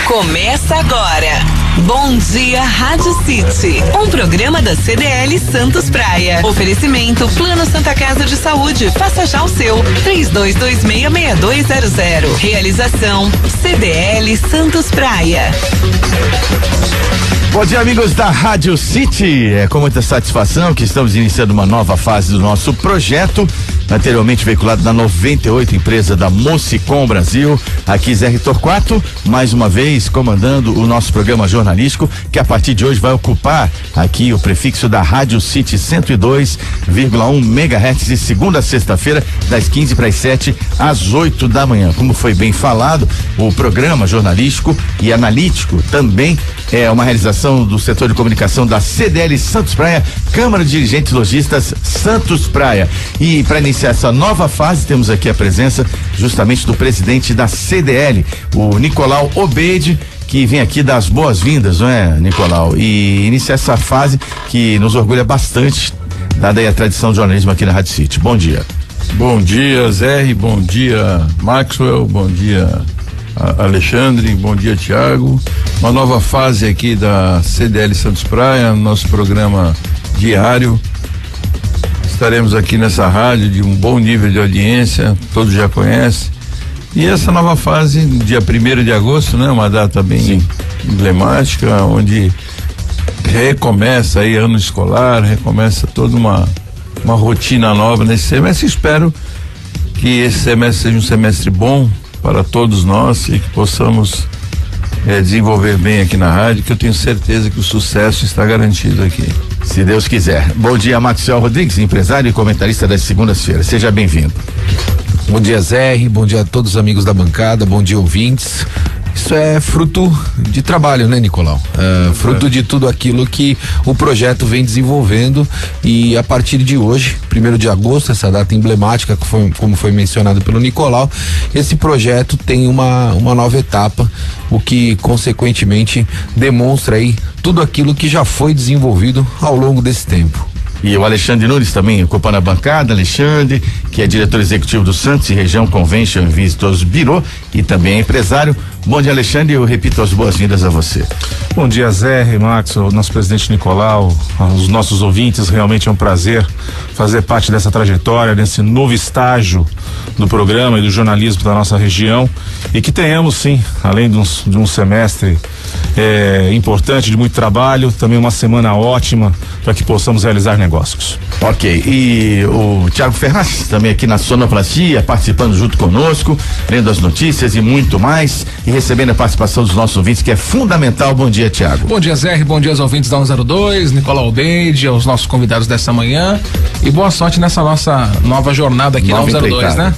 Começa agora. Bom Dia Rádio City, um programa da CDL Santos Praia. Oferecimento Plano Santa Casa de Saúde. Faça já o seu. 3226-6200. Realização CDL Santos Praia. Bom dia, amigos da Rádio City. É com muita satisfação que estamos iniciando uma nova fase do nosso projeto, anteriormente veiculado na 98, empresa da Mocicom Brasil. Aqui Zé Torquato, mais uma vez comandando o nosso programa jornalístico, que a partir de hoje vai ocupar aqui o prefixo da Rádio City 102,1 MHz, de segunda a sexta-feira, das 15 para as 7 às 8 da manhã. Como foi bem falado, o programa jornalístico e analítico também é uma realização do setor de comunicação da CDL Santos Praia, Câmara de Dirigentes Lojistas Santos Praia. E para iniciar essa nova fase, temos aqui a presença justamente do presidente da CDL, o Nicolau Obeide, que vem aqui dar as boas-vindas, não é, Nicolau? E iniciar essa fase que nos orgulha bastante, dada aí a tradição do jornalismo aqui na Rádio City. Bom dia. Bom dia, Zé, bom dia, Maxwell, bom dia, Alexandre, bom dia, Tiago. Uma nova fase aqui da CDL Santos Praia, nosso programa diário. Estaremos aqui nessa rádio de um bom nível de audiência, todos já conhecem. E essa nova fase, dia 1º de agosto, né? Uma data bem emblemática, onde recomeça aí ano escolar, recomeça toda uma rotina nova nesse semestre. Espero que esse semestre seja um semestre bom para todos nós e que possamos desenvolver bem aqui na rádio, que eu tenho certeza que o sucesso está garantido aqui. Se Deus quiser. Bom dia, Maxwell Rodrigues, empresário e comentarista das segundas-feiras. Seja bem-vindo. Bom dia, Zé, bom dia a todos os amigos da bancada, bom dia, ouvintes. Isso é fruto de trabalho, né, Nicolau? Fruto de tudo aquilo que o projeto vem desenvolvendo, e a partir de hoje, 1º de agosto, essa data emblemática, como foi mencionado pelo Nicolau, esse projeto tem uma nova etapa, o que consequentemente demonstra aí tudo aquilo que já foi desenvolvido ao longo desse tempo. E o Alexandre Nunes também ocupando a bancada. Alexandre, que é diretor executivo do Santos e Região Convention Visitors Bureau e também é empresário. Bom dia, Alexandre, eu repito as boas-vindas a você. Bom dia, Zé, Max, o nosso presidente Nicolau, os nossos ouvintes. Realmente é um prazer fazer parte dessa trajetória, desse novo estágio do programa e do jornalismo da nossa região, e que tenhamos, sim, além de um semestre importante, de muito trabalho, também uma semana ótima para que possamos realizar negócios. Ok, e o Tiago Ferraz também aqui na sonoplastia, participando junto conosco, lendo as notícias e muito mais, e recebendo a participação dos nossos ouvintes, que é fundamental. Bom dia, Tiago. Bom dia, Zé, bom dia aos ouvintes da 102, Nicolau Obeide, aos nossos convidados dessa manhã, e boa sorte nessa nossa nova jornada aqui na 102, né?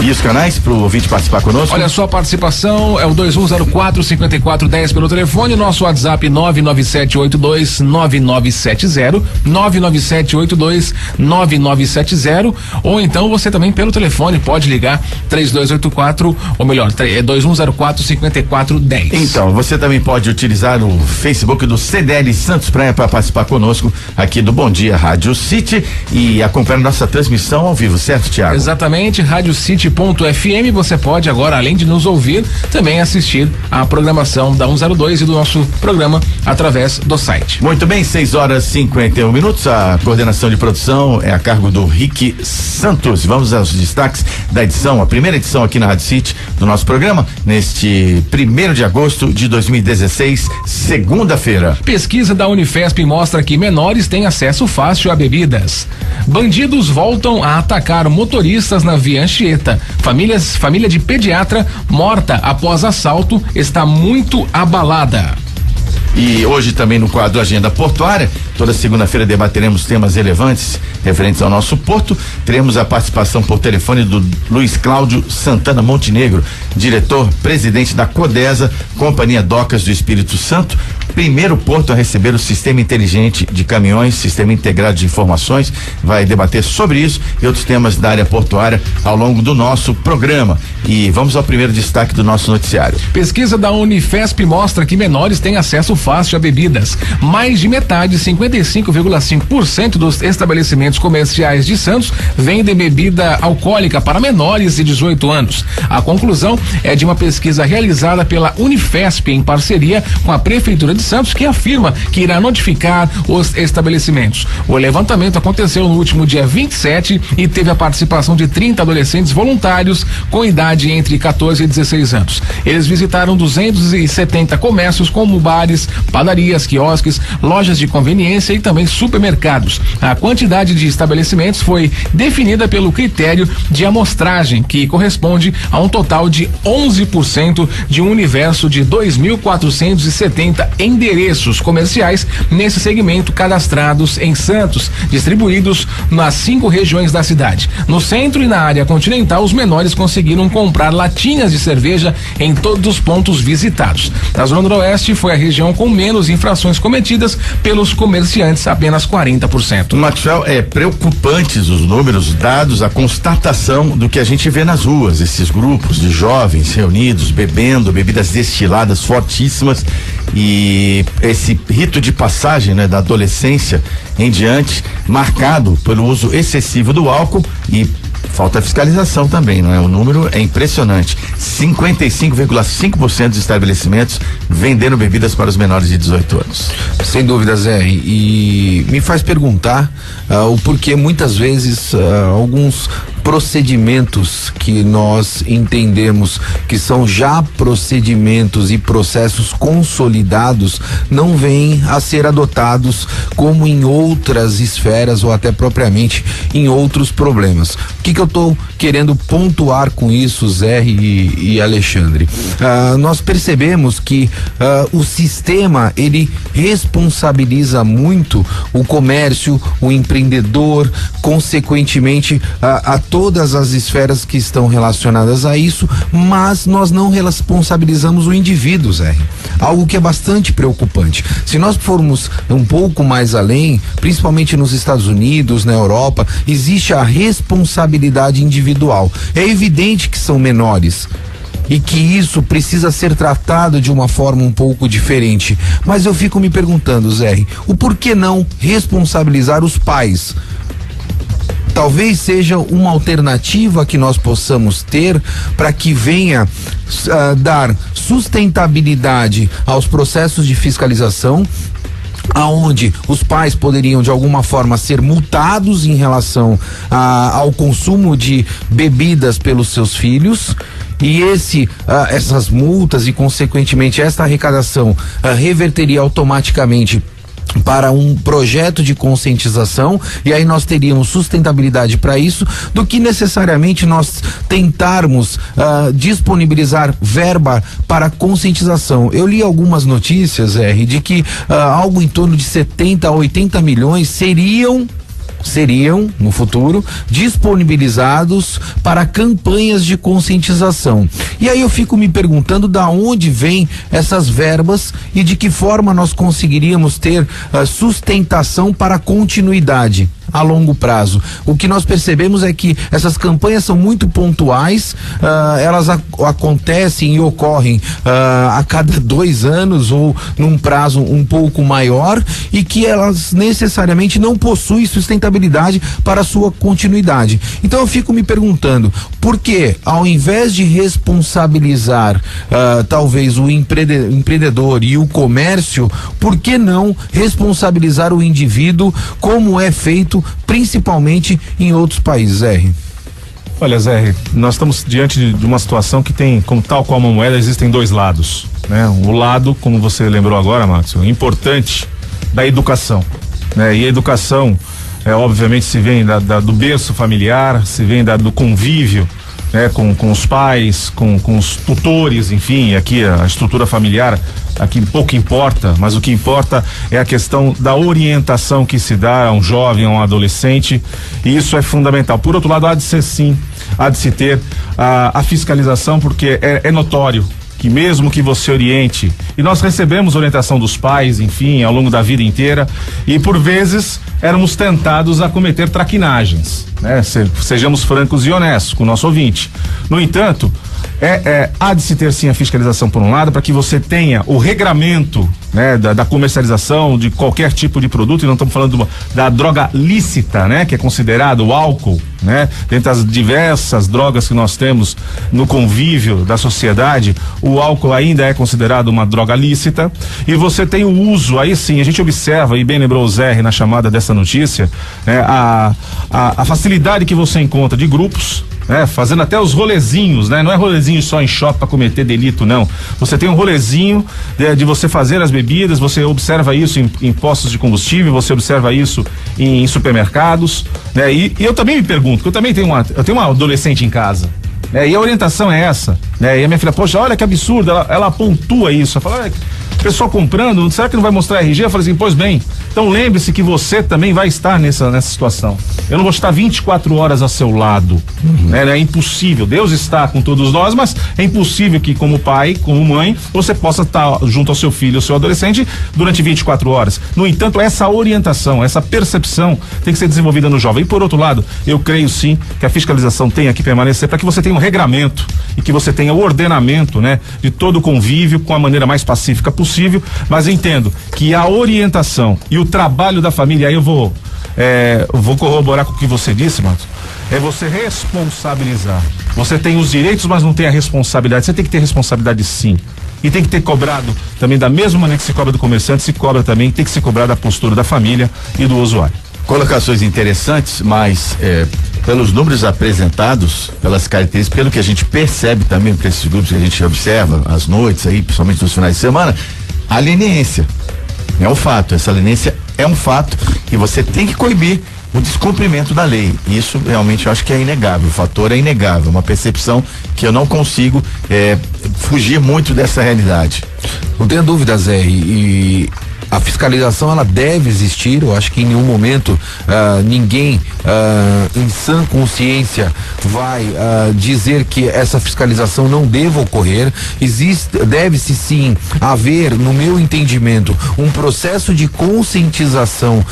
E os canais para o ouvinte participar conosco? Olha, a sua participação é o 2104-5410 pelo telefone, nosso WhatsApp 997829970, 997829970, ou então você também pelo telefone pode ligar 3284, ou melhor, 2104-5410. Então, você também pode utilizar o Facebook do CDL Santos Praia para participar conosco aqui do Bom Dia Rádio City e acompanhar nossa transmissão ao vivo, certo, Tiago? Exatamente, Rádio City FM, você pode agora, além de nos ouvir, também assistir a programação da 102 e do nosso programa através do site. Muito bem, 6h51. A coordenação de produção é a cargo do Rick Santos. Vamos aos destaques da edição, a primeira edição aqui na Rádio City do nosso programa, neste 1º de agosto de 2016, segunda-feira. Pesquisa da Unifesp mostra que menores têm acesso fácil a bebidas. Bandidos voltam a atacar motoristas na Via Anchieta. Família de pediatra morta após assalto está muito abalada. E hoje também no quadro Agenda Portuária, toda segunda-feira debateremos temas relevantes referentes ao nosso porto. Teremos a participação por telefone do Luiz Cláudio Santana Montenegro, diretor-presidente da Codesa, Companhia Docas do Espírito Santo, primeiro porto a receber o sistema inteligente de caminhões, sistema integrado de informações. Vai debater sobre isso e outros temas da área portuária ao longo do nosso programa. E vamos ao primeiro destaque do nosso noticiário. Pesquisa da Unifesp mostra que menores têm acesso fácil a bebidas. Mais de metade, 50 55,5% dos estabelecimentos comerciais de Santos vendem bebida alcoólica para menores de 18 anos. A conclusão é de uma pesquisa realizada pela Unifesp em parceria com a Prefeitura de Santos, que afirma que irá notificar os estabelecimentos. O levantamento aconteceu no último dia 27 e teve a participação de 30 adolescentes voluntários com idade entre 14 e 16 anos. Eles visitaram 270 comércios como bares, padarias, quiosques, lojas de conveniência e também supermercados. A quantidade de estabelecimentos foi definida pelo critério de amostragem, que corresponde a um total de 11% de um universo de 2.470 endereços comerciais nesse segmento cadastrados em Santos, distribuídos nas 5 regiões da cidade. No centro e na área continental, os menores conseguiram comprar latinhas de cerveja em todos os pontos visitados. Na Zona Noroeste foi a região com menos infrações cometidas pelos comerciantes, apenas 40%. Maxwell, preocupantes os números, dados, a constatação do que a gente vê nas ruas, esses grupos de jovens reunidos, bebendo, bebidas destiladas fortíssimas, e esse rito de passagem, né, da adolescência em diante, marcado pelo uso excessivo do álcool e falta fiscalização também, não é? O número é impressionante. 55,5% dos estabelecimentos vendendo bebidas para os menores de 18 anos. Sem dúvida, Zé, e me faz perguntar o porquê muitas vezes alguns procedimentos que nós entendemos que são já procedimentos e processos consolidados não vêm a ser adotados como em outras esferas ou até propriamente em outros problemas. O que eu estou querendo pontuar com isso, Zé e Alexandre? Nós percebemos que o sistema, ele responsabiliza muito o comércio, o empreendedor, consequentemente a todas as esferas que estão relacionadas a isso, mas nós não responsabilizamos o indivíduo, Zé. Algo que é bastante preocupante. Se nós formos um pouco mais além, principalmente nos Estados Unidos, na Europa, existe a responsabilidade individual. É evidente que são menores e que isso precisa ser tratado de uma forma um pouco diferente. Mas eu fico me perguntando, Zé, o porquê não responsabilizar os pais? Talvez seja uma alternativa que nós possamos ter para que venha dar sustentabilidade aos processos de fiscalização, aonde os pais poderiam de alguma forma ser multados em relação ao consumo de bebidas pelos seus filhos, e essas multas e consequentemente esta arrecadação reverteria automaticamente para um projeto de conscientização, e aí nós teríamos sustentabilidade para isso, do que necessariamente nós tentarmos disponibilizar verba para conscientização. Eu li algumas notícias, de que algo em torno de 70 a 80 milhões seriam no futuro disponibilizados para campanhas de conscientização. E aí eu fico me perguntando da onde vêm essas verbas e de que forma nós conseguiríamos ter sustentação para continuidade a longo prazo. O que nós percebemos é que essas campanhas são muito pontuais, elas acontecem e ocorrem a cada 2 anos ou num prazo um pouco maior, e que elas necessariamente não possuem sustentabilidade para a sua continuidade. Então eu fico me perguntando, por que ao invés de responsabilizar talvez o empreendedor e o comércio, por que não responsabilizar o indivíduo, como é feito principalmente em outros países, Zé? Olha, Zé, nós estamos diante de uma situação que tem, como tal qual uma moeda, existem 2 lados, né? O lado, como você lembrou agora, Márcio, importante da educação, né? E a educação, obviamente, se vem do berço familiar, se vem do convívio, né? Com os pais, com os tutores, enfim, aqui a estrutura familiar aqui pouco importa, mas o que importa é a questão da orientação que se dá a um jovem, a um adolescente, e isso é fundamental. Por outro lado, há de se ter a fiscalização, porque é notório que mesmo que você oriente, e nós recebemos orientação dos pais, enfim, ao longo da vida inteira, e por vezes éramos tentados a cometer traquinagens, né? Sejamos francos e honestos com o nosso ouvinte. No entanto, há de se ter sim a fiscalização por um lado, para que você tenha o regramento, né, da comercialização de qualquer tipo de produto, e não estamos falando da droga lícita, né, que é considerado o álcool, né, dentre as diversas drogas que nós temos no convívio da sociedade, o álcool ainda é considerado uma droga lícita, e você tem o uso, aí sim, a gente observa, e bem lembrou o Zé na chamada dessa notícia, né, a facilidade que você encontra de grupos, fazendo até os rolezinhos, né? Não é rolezinho só em shopping para cometer delito, não. Você tem um rolezinho de você fazer as bebidas, você observa isso em postos de combustível, você observa isso em supermercados, né? E eu também me pergunto, porque eu tenho uma adolescente em casa, né? E a orientação é essa, né? E a minha filha, poxa, olha que absurdo, ela pontua isso, ela fala, olha, pessoal comprando, será que não vai mostrar RG? Eu falei assim, pois bem, então lembre-se que você também vai estar nessa situação. Eu não vou estar 24 horas ao seu lado, né? É impossível, Deus está com todos nós, mas é impossível que como pai, como mãe, você possa estar junto ao seu filho, ao seu adolescente durante 24 horas. No entanto, essa orientação, essa percepção tem que ser desenvolvida no jovem. E por outro lado, eu creio sim que a fiscalização tenha que permanecer para que você tenha um regramento e que você tenha o ordenamento, né, de todo o convívio com a maneira mais pacífica possível, mas entendo que a orientação e o trabalho da família, aí eu vou corroborar com o que você disse, Marcos, é você responsabilizar. Você tem os direitos, mas não tem a responsabilidade. Você tem que ter responsabilidade sim. E tem que ter cobrado também, da mesma maneira que se cobra do comerciante, se cobra também, tem que se cobrar da postura da família e do usuário. Colocações interessantes, mas pelos números apresentados, pelas características, pelo que a gente percebe também para esses grupos que a gente observa às noites aí, principalmente nos finais de semana, a leniência é um fato. Essa leniência é um fato que você tem que coibir o descumprimento da lei. Isso realmente eu acho que é inegável. O fator é inegável, uma percepção que eu não consigo fugir muito dessa realidade. Não tenha dúvida, Zé, e a fiscalização ela deve existir. Eu acho que em nenhum momento ninguém em sã consciência vai dizer que essa fiscalização não deva ocorrer. Deve-se sim haver, no meu entendimento, um processo de conscientização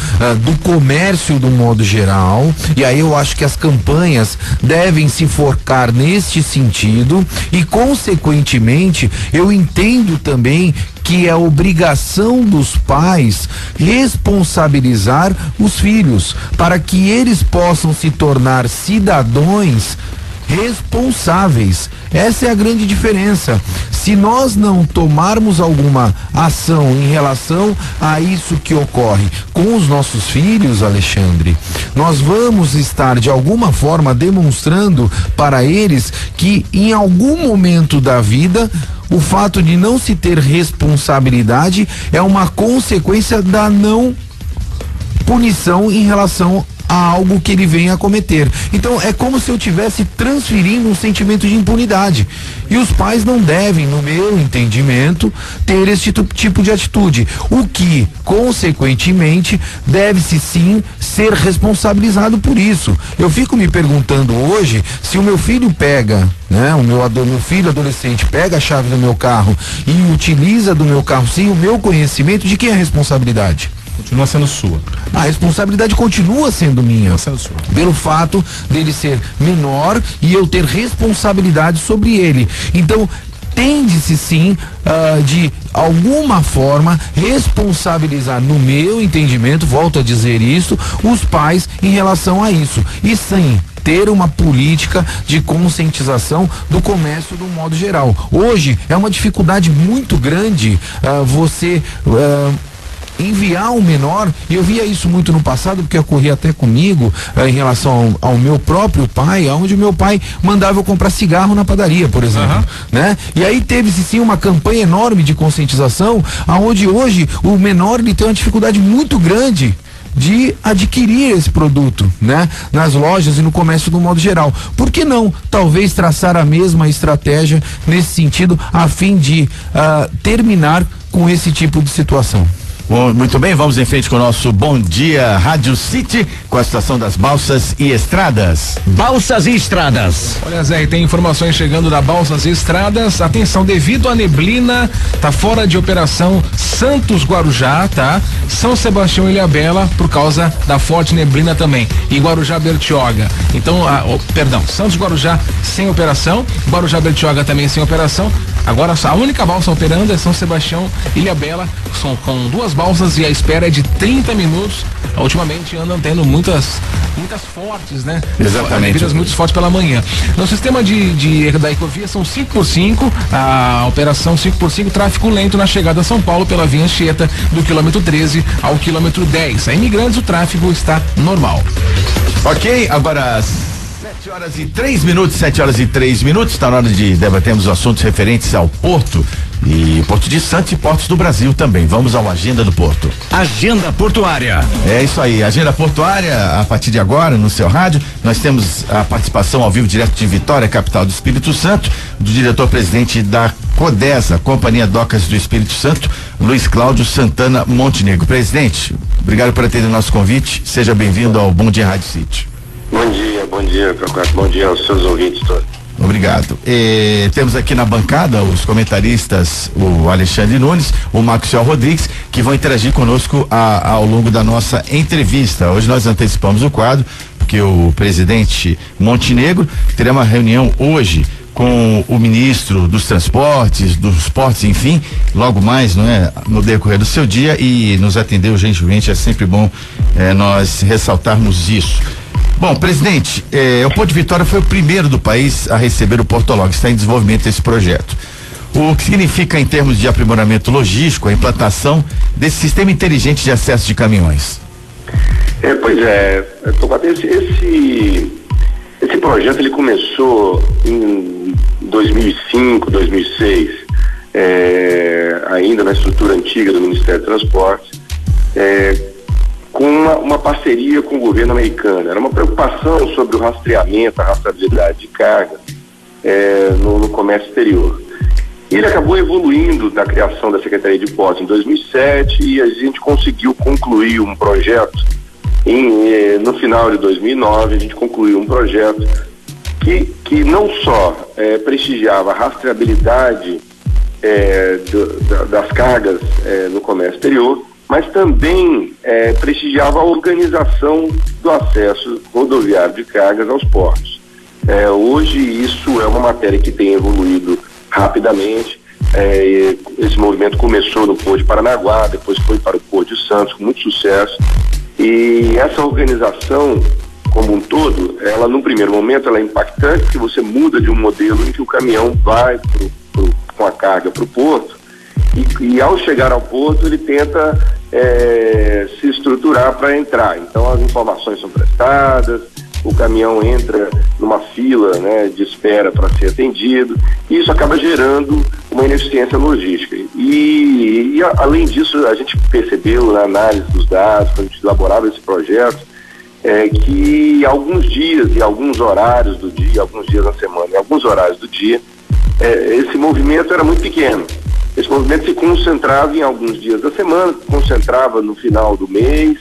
do comércio do modo geral, e aí eu acho que as campanhas devem se focar neste sentido, e consequentemente eu entendo também que é obrigação dos pais responsabilizar os filhos para que eles possam se tornar cidadãos responsáveis. Essa é a grande diferença. Se nós não tomarmos alguma ação em relação a isso que ocorre com os nossos filhos, Alexandre, nós vamos estar de alguma forma demonstrando para eles que em algum momento da vida o fato de não se ter responsabilidade é uma consequência da não punição em relação a algo que ele venha a cometer. Então é como se eu estivesse transferindo um sentimento de impunidade, e os pais não devem, no meu entendimento, ter esse tipo de atitude, o que consequentemente deve-se sim ser responsabilizado por isso. Eu fico me perguntando hoje se o meu filho pega, né, o meu filho adolescente pega a chave do meu carro e utiliza do meu carro sem o meu conhecimento, de quem é a responsabilidade? Continua sendo sua. A responsabilidade continua sendo minha, pelo fato dele ser menor e eu ter responsabilidade sobre ele. Então tende-se sim de alguma forma responsabilizar, no meu entendimento, volto a dizer isso, os pais em relação a isso, e sim ter uma política de conscientização do comércio do modo geral. Hoje é uma dificuldade muito grande você enviar um menor, e eu via isso muito no passado, porque ocorria até comigo, em relação ao meu próprio pai, onde o meu pai mandava eu comprar cigarro na padaria, por exemplo, né? E aí teve-se sim uma campanha enorme de conscientização, aonde hoje o menor ele tem uma dificuldade muito grande de adquirir esse produto, né? Nas lojas e no comércio do modo geral. Por que não, talvez, traçar a mesma estratégia nesse sentido, a fim de terminar com esse tipo de situação? Bom, muito bem, vamos em frente com o nosso Bom Dia Rádio City, com a situação das balsas e estradas. Balsas e estradas. Olha, Zé, tem informações chegando da Balsas e Estradas. Atenção, devido à neblina, tá fora de operação Santos Guarujá, tá? São Sebastião e Ilhabela, por causa da forte neblina também. E Guarujá Bertioga. Então, Santos Guarujá sem operação, Guarujá Bertioga também sem operação. Agora a única balsa operando é São Sebastião e Ilhabela, são com 2 balsas e a espera é de 30 minutos. Ultimamente andam tendo muitas fortes, né? Exatamente. Vidas muito fortes pela manhã. No sistema da Ecovia são 5x5, a operação 5x5, tráfego lento na chegada a São Paulo pela Via Anchieta, do quilômetro 13 ao quilômetro 10. A Imigrantes, o tráfego está normal. Ok, agora 7 horas e 3 minutos, está na hora de debatermos os assuntos referentes ao Porto e Porto de Santos e portos do Brasil também. Vamos ao Agenda do Porto. Agenda Portuária. É isso aí, Agenda Portuária, a partir de agora, no seu rádio, nós temos a participação ao vivo direto de Vitória, capital do Espírito Santo, do diretor-presidente da Codesa, Companhia Docas do Espírito Santo, Luiz Cláudio Santana Montenegro. Presidente, obrigado por atender o nosso convite, seja bem-vindo ao Bom Dia Rádio City. Bom dia aos seus ouvintes todos. Obrigado. Temos aqui na bancada os comentaristas, o Alexandre Nunes, o Maxwell Rodrigues, que vão interagir conosco ao longo da nossa entrevista. Hoje nós antecipamos o quadro, porque o presidente Montenegro terá uma reunião hoje com o ministro dos transportes, dos portos, enfim, logo mais, não é, no decorrer do seu dia, e nos atendeu gentilmente. É sempre bom nós ressaltarmos isso. Bom, presidente, o Porto de Vitória foi o primeiro do país a receber o Portolog, está em desenvolvimento esse projeto. O que significa em termos de aprimoramento logístico a implantação desse sistema inteligente de acesso de caminhões? Esse projeto ele começou em 2005, 2006, ainda na estrutura antiga do Ministério do Transporte, com uma parceria com o governo americano. Era uma preocupação sobre o rastreamento, a rastreabilidade de carga no comércio exterior. E ele acabou evoluindo na criação da Secretaria de Portos em 2007 e a gente conseguiu concluir um projeto no final de 2009. A gente concluiu um projeto que não só prestigiava a rastreabilidade das cargas no comércio exterior, mas também prestigiava a organização do acesso rodoviário de cargas aos portos. Hoje isso é uma matéria que tem evoluído rapidamente. Esse movimento começou no Porto de Paranaguá, depois foi para o Porto de Santos com muito sucesso, e essa organização como um todo, ela num primeiro momento ela é impactante, porque você muda de um modelo em que o caminhão vai com a carga para o porto, e ao chegar ao porto ele tenta se estruturar para entrar. Então as informações são prestadas, o caminhão entra numa fila, né, de espera para ser atendido, e isso acaba gerando uma ineficiência logística. E além disso, a gente percebeu na análise dos dados, quando a gente elaborava esse projeto, que alguns dias e alguns horários do dia, alguns dias na semana e alguns horários do dia, esse movimento era muito pequeno. Esse movimento se concentrava em alguns dias da semana, concentrava no final do mês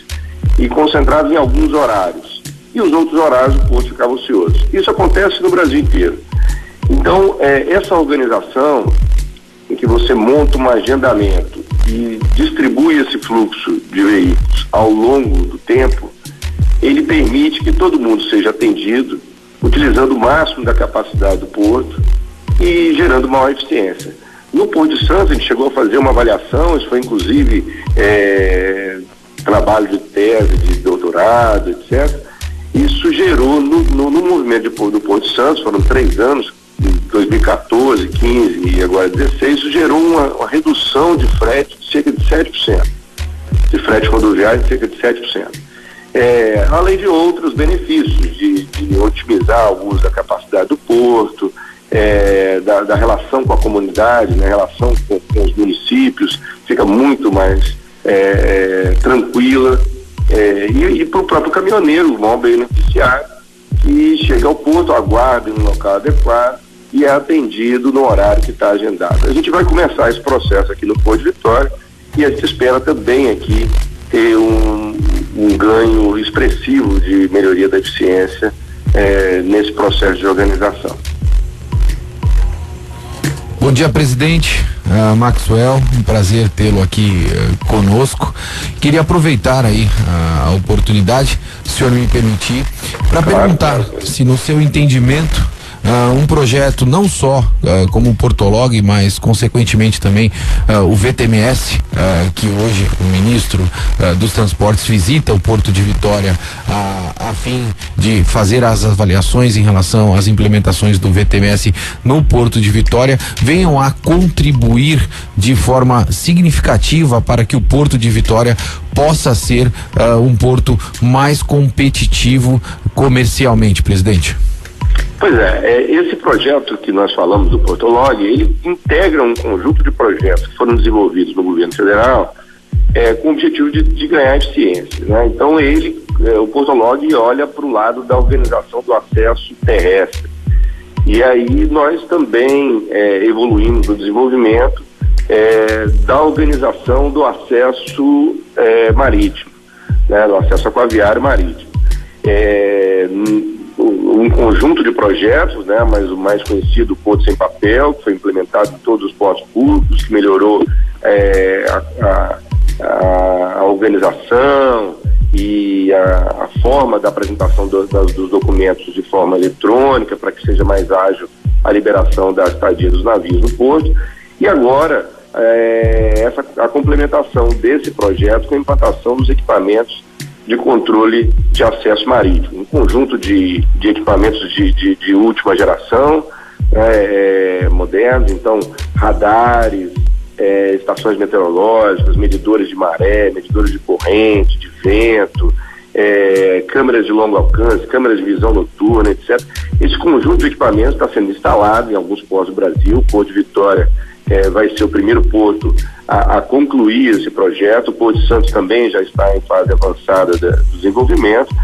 e concentrava em alguns horários. E os outros horários o porto ficava ocioso. Isso acontece no Brasil inteiro. Então, essa organização em que você monta um agendamento e distribui esse fluxo de veículos ao longo do tempo, ele permite que todo mundo seja atendido, utilizando o máximo da capacidade do porto e gerando maior eficiência. No Porto de Santos, a gente chegou a fazer uma avaliação, isso foi inclusive trabalho de tese, de doutorado, etc. Isso gerou no movimento do Porto de Santos, foram 3 anos, 2014, 15 e agora 16, isso gerou uma redução de frete de cerca de 7%, de frete rodoviário de cerca de 7%. Além de outros benefícios, de otimizar o uso da capacidade do porto, da relação com a comunidade, né, relação com os municípios, fica muito mais tranquila, e para o próprio caminhoneiro, o maior beneficiário, que chega ao porto, aguarda em um local adequado e é atendido no horário que está agendado. A gente vai começar esse processo aqui no Porto de Vitória e a gente espera também aqui ter um ganho expressivo de melhoria da eficiência nesse processo de organização. Bom dia, presidente. Maxwell, um prazer tê-lo aqui conosco. Queria aproveitar aí a oportunidade, se o senhor me permitir, para perguntar se no seu entendimento um projeto não só como o Portolog, mas consequentemente também o VTMS, que hoje o ministro dos Transportes visita o Porto de Vitória a fim de fazer as avaliações em relação às implementações do VTMS no Porto de Vitória, venham a contribuir de forma significativa para que o Porto de Vitória possa ser um porto mais competitivo comercialmente, presidente. Pois esse projeto que nós falamos do Portolog, ele integra um conjunto de projetos que foram desenvolvidos no governo federal com o objetivo de ganhar eficiência, né? Então o Portolog olha para o lado da organização do acesso terrestre. E aí nós também evoluímos no desenvolvimento da organização do acesso marítimo, né? Do acesso aquaviário marítimo. Um conjunto de projetos, né, mas o mais conhecido, o Porto Sem Papel, que foi implementado em todos os portos públicos, que melhorou a organização e a forma da apresentação dos documentos de forma eletrônica, para que seja mais ágil a liberação da estadia dos navios no porto. E agora, a complementação desse projeto com a implantação dos equipamentos de controle de acesso marítimo, um conjunto de equipamentos de última geração, modernos, então radares, estações meteorológicas, medidores de maré, medidores de corrente, de vento, câmeras de longo alcance, câmeras de visão noturna, etc. Esse conjunto de equipamentos está sendo instalado em alguns portos do Brasil. O Porto de Vitória vai ser o primeiro porto a concluir esse projeto. O Porto de Santos também já está em fase avançada do desenvolvimento,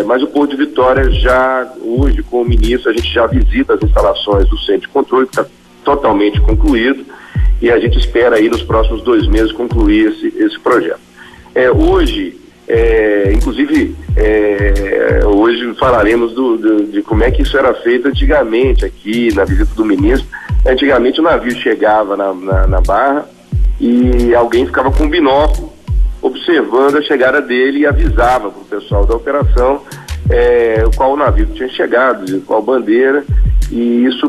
mas o Porto de Vitória já, hoje com o ministro, a gente já visita as instalações do centro de controle, que está totalmente concluído, e a gente espera aí nos próximos 2 meses concluir esse projeto. Hoje, inclusive, hoje falaremos de como é que isso era feito antigamente aqui na visita do ministro. Antigamente o navio chegava na barra e alguém ficava com um binóculo observando a chegada dele e avisava para o pessoal da operação qual o navio que tinha chegado, qual bandeira, e isso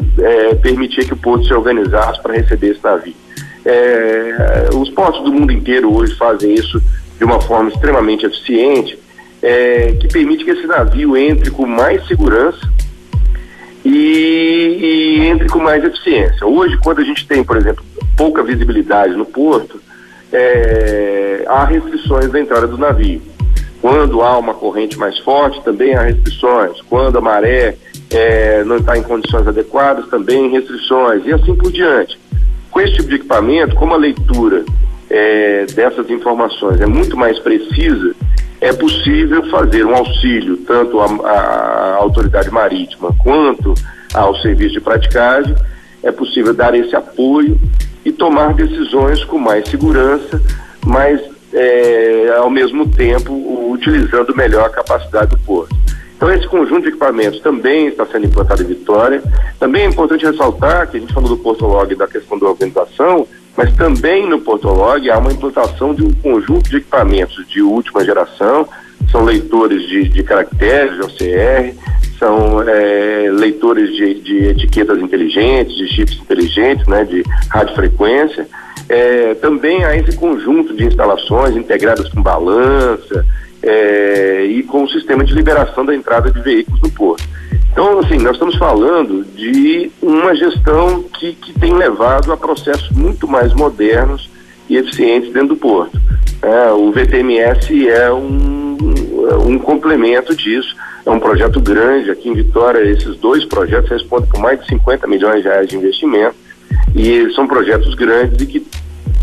permitia que o porto se organizasse para receber esse navio. Os portos do mundo inteiro hoje fazem isso de uma forma extremamente eficiente, que permite que esse navio entre com mais segurança e entre com mais eficiência. Hoje, quando a gente tem, por exemplo, pouca visibilidade no porto, há restrições da entrada do navio. Quando há uma corrente mais forte, também há restrições. Quando a maré não está em condições adequadas, também restrições, e assim por diante. Com esse tipo de equipamento, como a leitura dessas informações é muito mais precisa, é possível fazer um auxílio tanto à autoridade marítima quanto ao serviço de praticagem. É possível dar esse apoio e tomar decisões com mais segurança, mas ao mesmo tempo utilizando melhor a capacidade do porto. Então esse conjunto de equipamentos também está sendo implantado em Vitória. Também é importante ressaltar que a gente falou do Portolog da questão da organização, mas também no Portolog há uma implantação de um conjunto de equipamentos de última geração. São leitores de caracteres, de OCR, são leitores de etiquetas inteligentes, de chips inteligentes, né, de radiofrequência. Também há esse conjunto de instalações integradas com balança e com o sistema de liberação da entrada de veículos no porto. Então, assim, nós estamos falando de uma gestão que tem levado a processos muito mais modernos e eficientes dentro do porto. O VTMS é um complemento disso. É um projeto grande. Aqui em Vitória, esses 2 projetos respondem por mais de 50 milhões de reais de investimento, e são projetos grandes e que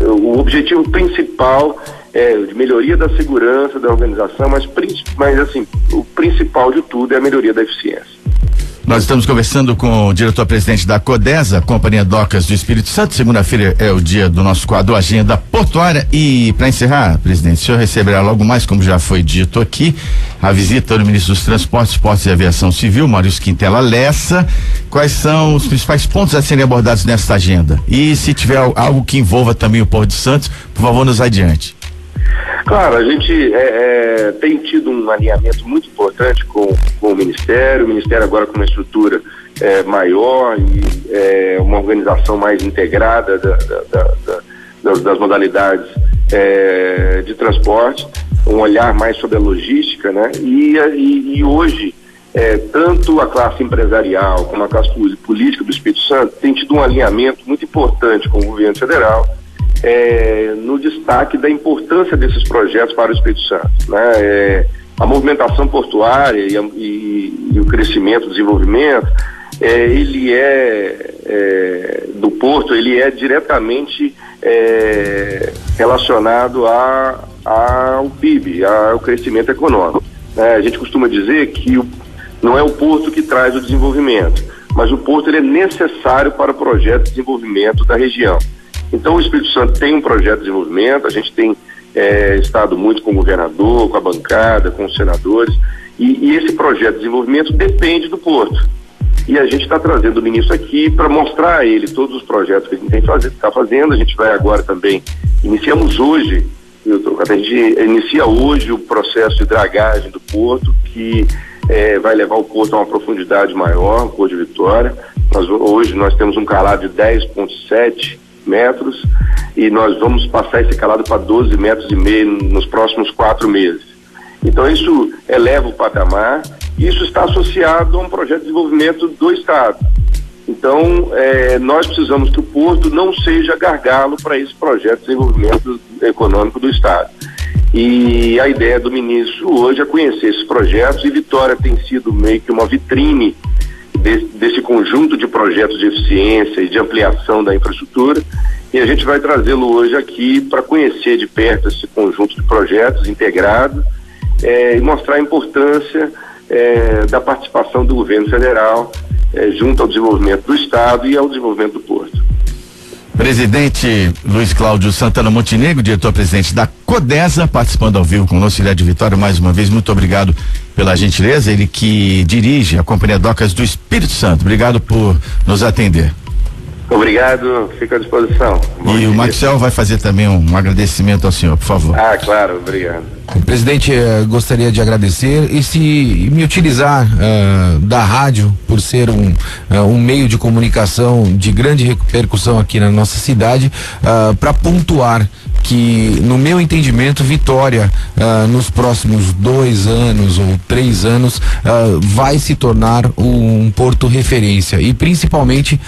o objetivo principal é de melhoria da segurança da organização, mas assim, o principal de tudo é a melhoria da eficiência. Nós estamos conversando com o diretor-presidente da Codesa, Companhia Docas do Espírito Santo. Segunda-feira é o dia do nosso quadro Agenda Portuária. E para encerrar, presidente, o senhor receberá logo mais, como já foi dito aqui, a visita do ministro dos Transportes, Portos e Aviação Civil, Maurício Quintela Lessa. Quais são os principais pontos a serem abordados nesta agenda? E se tiver algo que envolva também o Porto de Santos, por favor, nos adiante. Claro, a gente tem tido um alinhamento muito importante com o Ministério agora com uma estrutura maior e uma organização mais integrada das modalidades de transporte, um olhar mais sobre a logística, né? E hoje, tanto a classe empresarial como a classe política do Espírito Santo tem tido um alinhamento muito importante com o governo federal, no destaque da importância desses projetos para o Espírito Santo, né? A movimentação portuária e o crescimento, o desenvolvimento, ele do porto, ele é diretamente relacionado ao PIB, ao crescimento econômico. A gente costuma dizer que não é o porto que traz o desenvolvimento, mas o porto ele é necessário para o projeto de desenvolvimento da região. Então o Espírito Santo tem um projeto de desenvolvimento, a gente tem estado muito com o governador, com a bancada, com os senadores, e esse projeto de desenvolvimento depende do porto. E a gente está trazendo o ministro aqui para mostrar a ele todos os projetos que a gente está fazendo. A gente vai agora também, iniciamos hoje, a gente inicia hoje o processo de dragagem do porto, que vai levar o porto a uma profundidade maior, o Porto de Vitória. Hoje nós temos um calado de 10,7 metros e nós vamos passar esse calado para 12,5 metros nos próximos 4 meses. Então isso eleva o patamar e isso está associado a um projeto de desenvolvimento do Estado. Então nós precisamos que o porto não seja gargalo para esse projeto de desenvolvimento econômico do Estado. E a ideia do ministro hoje é conhecer esses projetos, e Vitória tem sido meio que uma vitrine desse conjunto de projetos de eficiência e de ampliação da infraestrutura, e a gente vai trazê-lo hoje aqui para conhecer de perto esse conjunto de projetos integrado e mostrar a importância da participação do governo federal junto ao desenvolvimento do Estado e ao desenvolvimento do porto. Presidente Luiz Cláudio Santana Montenegro, diretor-presidente da Codesa, participando ao vivo conosco, Ilha de Vitória, mais uma vez, muito obrigado pela gentileza, ele que dirige a Companhia Docas do Espírito Santo. Obrigado por nos atender. Obrigado, fico à disposição. Bom dia. O Maxwell vai fazer também um agradecimento ao senhor, por favor. Claro, obrigado. Presidente, gostaria de agradecer e se me utilizar da rádio por ser um meio de comunicação de grande repercussão aqui na nossa cidade, para pontuar que, no meu entendimento, Vitória, nos próximos 2 anos ou 3 anos, vai se tornar um porto referência, e principalmente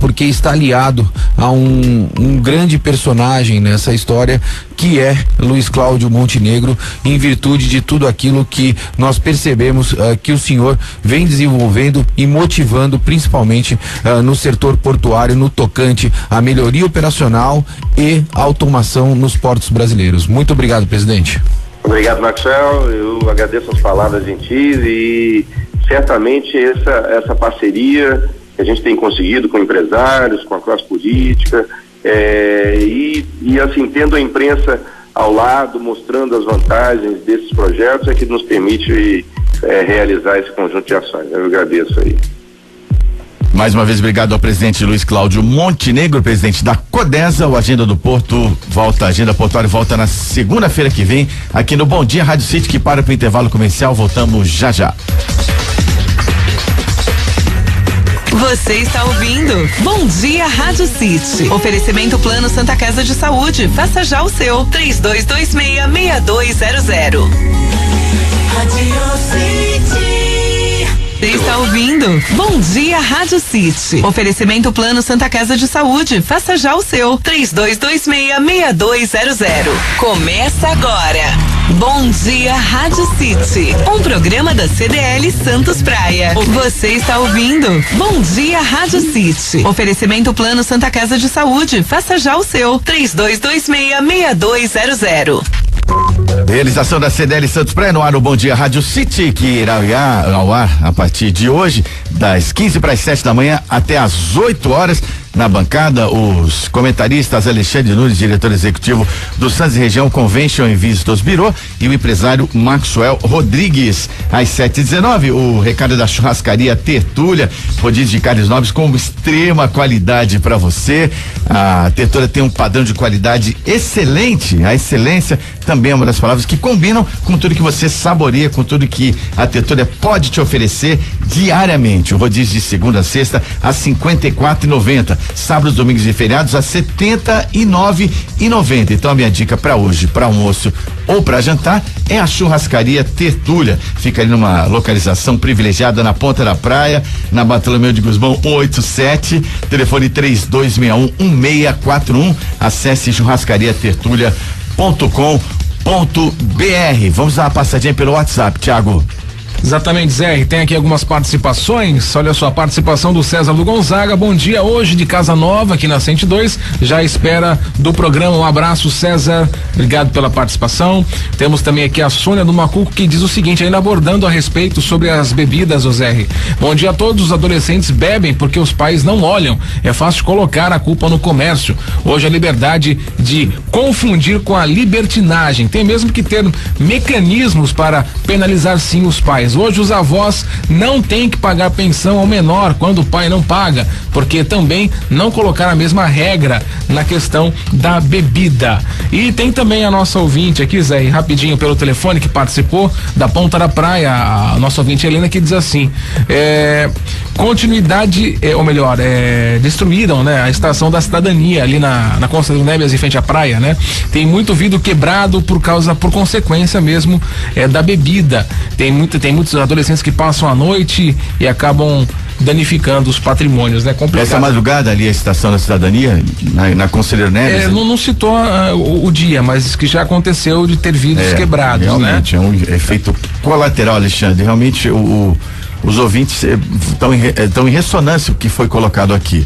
porque está aliado a um grande personagem nessa história, que é Luiz Cláudio Montenegro, em virtude de tudo aquilo que nós percebemos que o senhor vem desenvolvendo e motivando, principalmente no setor portuário, no tocante à melhoria operacional e automação nos portos brasileiros. Muito obrigado, presidente. Obrigado, Maxwell. Eu agradeço as palavras gentis e certamente essa parceria que a gente tem conseguido com empresários, com a classe política, e assim, tendo a imprensa ao lado, mostrando as vantagens desses projetos, é que nos permite realizar esse conjunto de ações. Eu agradeço aí. Mais uma vez, obrigado ao presidente Luiz Cláudio Montenegro, presidente da Codesa. O Agenda do Porto volta, a Agenda Portuária volta na segunda-feira que vem, aqui no Bom Dia Rádio City, que para o intervalo comercial. Voltamos já já. Você está ouvindo Bom Dia Rádio City. Oferecimento Plano Santa Casa de Saúde. Faça já o seu. 3226-6200. Rádio City. Você está ouvindo Bom Dia Rádio City. Oferecimento Plano Santa Casa de Saúde. Faça já o seu. 3226-6200. Começa agora. Bom Dia Rádio City. Um programa da CDL Santos Praia. Você está ouvindo Bom Dia Rádio City. Oferecimento Plano Santa Casa de Saúde. Faça já o seu. 3226-6200. Realização da CDL Santos Praia no ar, o Bom Dia Rádio City, que irá ao ar a partir de hoje, das 15 para as 7 da manhã até às 8 horas. Na bancada, os comentaristas Alexandre Nunes, diretor executivo do Santos Região Convention and Visitors Bureau, e o empresário Maxwell Rodrigues. Às 7h19, o recado da churrascaria Tertúlia, rodízio de carnes nobres com extrema qualidade para você. A Tertúlia tem um padrão de qualidade excelente. A excelência também é uma das palavras que combinam com tudo que você saboreia, com tudo que a Tertúlia pode te oferecer diariamente. O rodízio de segunda a sexta a R$54,90. Sábados, domingos e feriados a R$79,90. Então a minha dica para hoje, para almoço ou para jantar, é a churrascaria Tertúlia. Fica ali numa localização privilegiada na ponta da praia, na Bartolomeu de Gusmão 187, telefone 3261-1641. Acesse churrascariatertulia.com.br. Vamos dar uma passadinha pelo WhatsApp, Thiago. Exatamente, Zé. Tem aqui algumas participações. Olha só, a participação do César do Gonzaga. Bom dia, hoje de Casa Nova, aqui na 102. Já espera do programa. Um abraço, César. Obrigado pela participação. Temos também aqui a Sônia do Macuco, que diz o seguinte, ainda abordando a respeito sobre as bebidas, Zé. Bom dia a todos. Os adolescentes bebem porque os pais não olham. É fácil colocar a culpa no comércio. Hoje a liberdade de confundir com a libertinagem. Tem mesmo que ter mecanismos para penalizar sim os pais. Hoje os avós não têm que pagar pensão ao menor quando o pai não paga, porque também não colocaram a mesma regra na questão da bebida. E tem também a nossa ouvinte aqui, Zé, rapidinho pelo telefone, que participou da Ponta da Praia, a nossa ouvinte Helena, que diz assim, continuidade, ou melhor, destruíram, né, a estação da cidadania ali na Conselheiro Neves em frente à praia, né? Tem muito vidro quebrado por consequência mesmo da bebida. Tem muitos adolescentes que passam a noite e acabam danificando os patrimônios, né? Complicado. Essa madrugada ali a estação da cidadania na Conselheiro Neves? Não citou o dia, mas que já aconteceu de ter vidros quebrados, realmente, né? É um efeito colateral, Alexandre. Realmente os ouvintes estão em ressonância com o que foi colocado aqui.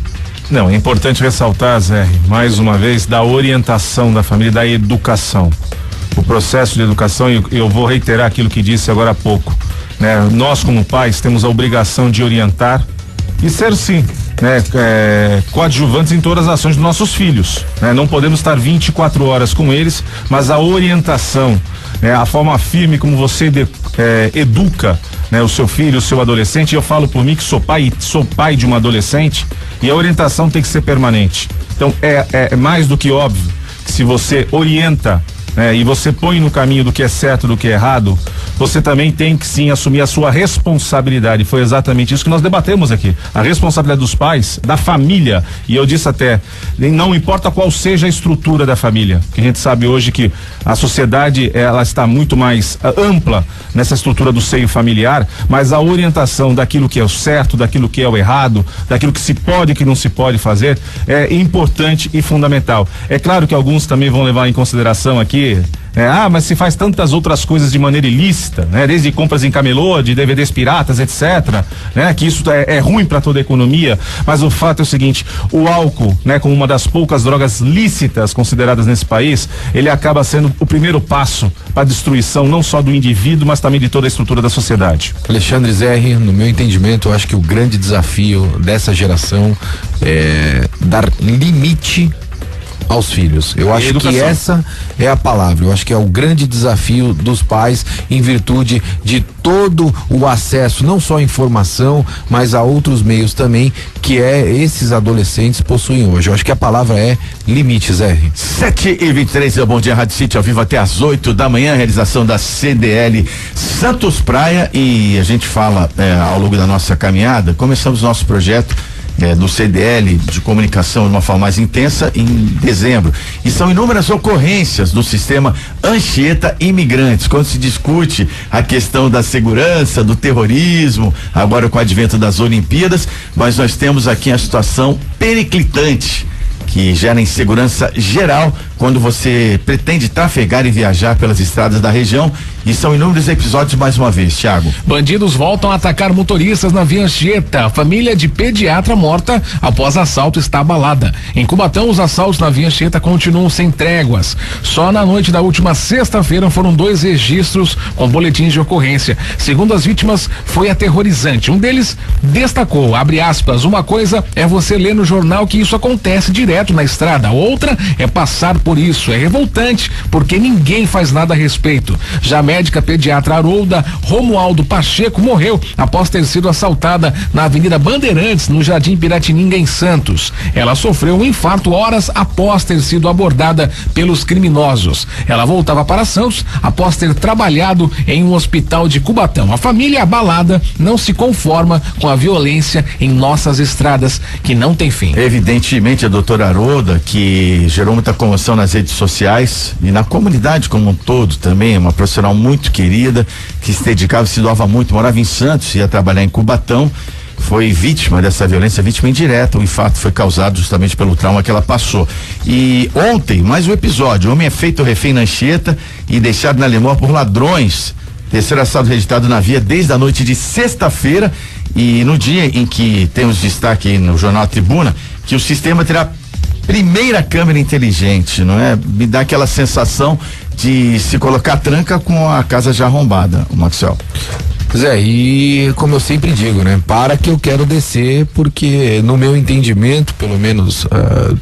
Não, é importante ressaltar, Zé, mais uma vez, da orientação da família, da educação. O processo de educação, e eu vou reiterar aquilo que disse agora há pouco, né? Nós como pais temos a obrigação de orientar e ser sim, né, coadjuvantes em todas as ações dos nossos filhos, né? Não podemos estar 24 horas com eles, mas a orientação, né, a forma firme como você educa, né, o seu filho, o seu adolescente. Eu falo por mim que sou pai de uma adolescente, e a orientação tem que ser permanente. Então é mais do que óbvio que se você orienta, e você põe no caminho do que é certo, do que é errado, você também tem que sim assumir a sua responsabilidade. Foi exatamente isso que nós debatemos aqui, a responsabilidade dos pais, da família. E eu disse até, não importa qual seja a estrutura da família, que a gente sabe hoje que a sociedade ela está muito mais ampla nessa estrutura do seio familiar, mas a orientação daquilo que é o certo, daquilo que é o errado, daquilo que se pode e que não se pode fazer é importante e fundamental. É claro que alguns também vão levar em consideração aqui, mas se faz tantas outras coisas de maneira ilícita, né? Desde compras em camelô, de DVDs piratas, etc., né? Que isso é ruim para toda a economia, mas o fato é o seguinte, o álcool, né? Como uma das poucas drogas lícitas consideradas nesse país, ele acaba sendo o primeiro passo para a destruição não só do indivíduo, mas também de toda a estrutura da sociedade. Alexandre Zerri, no meu entendimento, eu acho que o grande desafio dessa geração é dar limite aos filhos. Eu acho que essa é a palavra. Eu acho que é o grande desafio dos pais, em virtude de todo o acesso, não só à informação, mas a outros meios também, que esses adolescentes possuem hoje. Eu acho que a palavra é limites, Zé. 7h23, Bom Dia Rádio City, ao vivo até às 8 da manhã, realização da CDL Santos Praia, e a gente fala ao longo da nossa caminhada. Começamos nosso projeto do CDL de comunicação de uma forma mais intensa em dezembro, e são inúmeras ocorrências do sistema Anchieta Imigrantes, quando se discute a questão da segurança, do terrorismo, agora com o advento das Olimpíadas, mas nós temos aqui a situação periclitante que gera insegurança geral quando você pretende trafegar e viajar pelas estradas da região, e são inúmeros episódios mais uma vez, Thiago. Bandidos voltam a atacar motoristas na Via Anchieta. Família de pediatra morta após assalto está abalada. Em Cubatão, os assaltos na Via Anchieta continuam sem tréguas. Só na noite da última sexta-feira foram 2 registros com boletins de ocorrência. Segundo as vítimas, foi aterrorizante. Um deles destacou, abre aspas, uma coisa é você ler no jornal que isso acontece direto na estrada, outra é passar por isso. É revoltante, porque ninguém faz nada a respeito. Já a médica pediatra Harolda Romualdo Pacheco morreu após ter sido assaltada na Avenida Bandeirantes, no Jardim Piratininga, em Santos. Ela sofreu um infarto horas após ter sido abordada pelos criminosos. Ela voltava para Santos após ter trabalhado em um hospital de Cubatão. A família abalada não se conforma com a violência em nossas estradas, que não tem fim. Evidentemente, a doutora Harolda, que gerou muita comoção nas redes sociais e na comunidade como um todo também, é uma profissional muito querida, que se dedicava, se doava muito, morava em Santos, ia trabalhar em Cubatão, foi vítima dessa violência, vítima indireta. O infarto foi causado justamente pelo trauma que ela passou. E ontem, mais um episódio, homem é feito refém na Anchieta e deixado na Lemor por ladrões. Terceiro assalto registrado na via desde a noite de sexta-feira, e no dia em que temos destaque aí no jornal Tribuna, que o sistema terá primeira câmera inteligente, não é? Me dá aquela sensação de se colocar tranca com a casa já arrombada, o Maxwell. Zé, e como eu sempre digo, né? Para que eu quero descer, porque no meu entendimento, pelo menos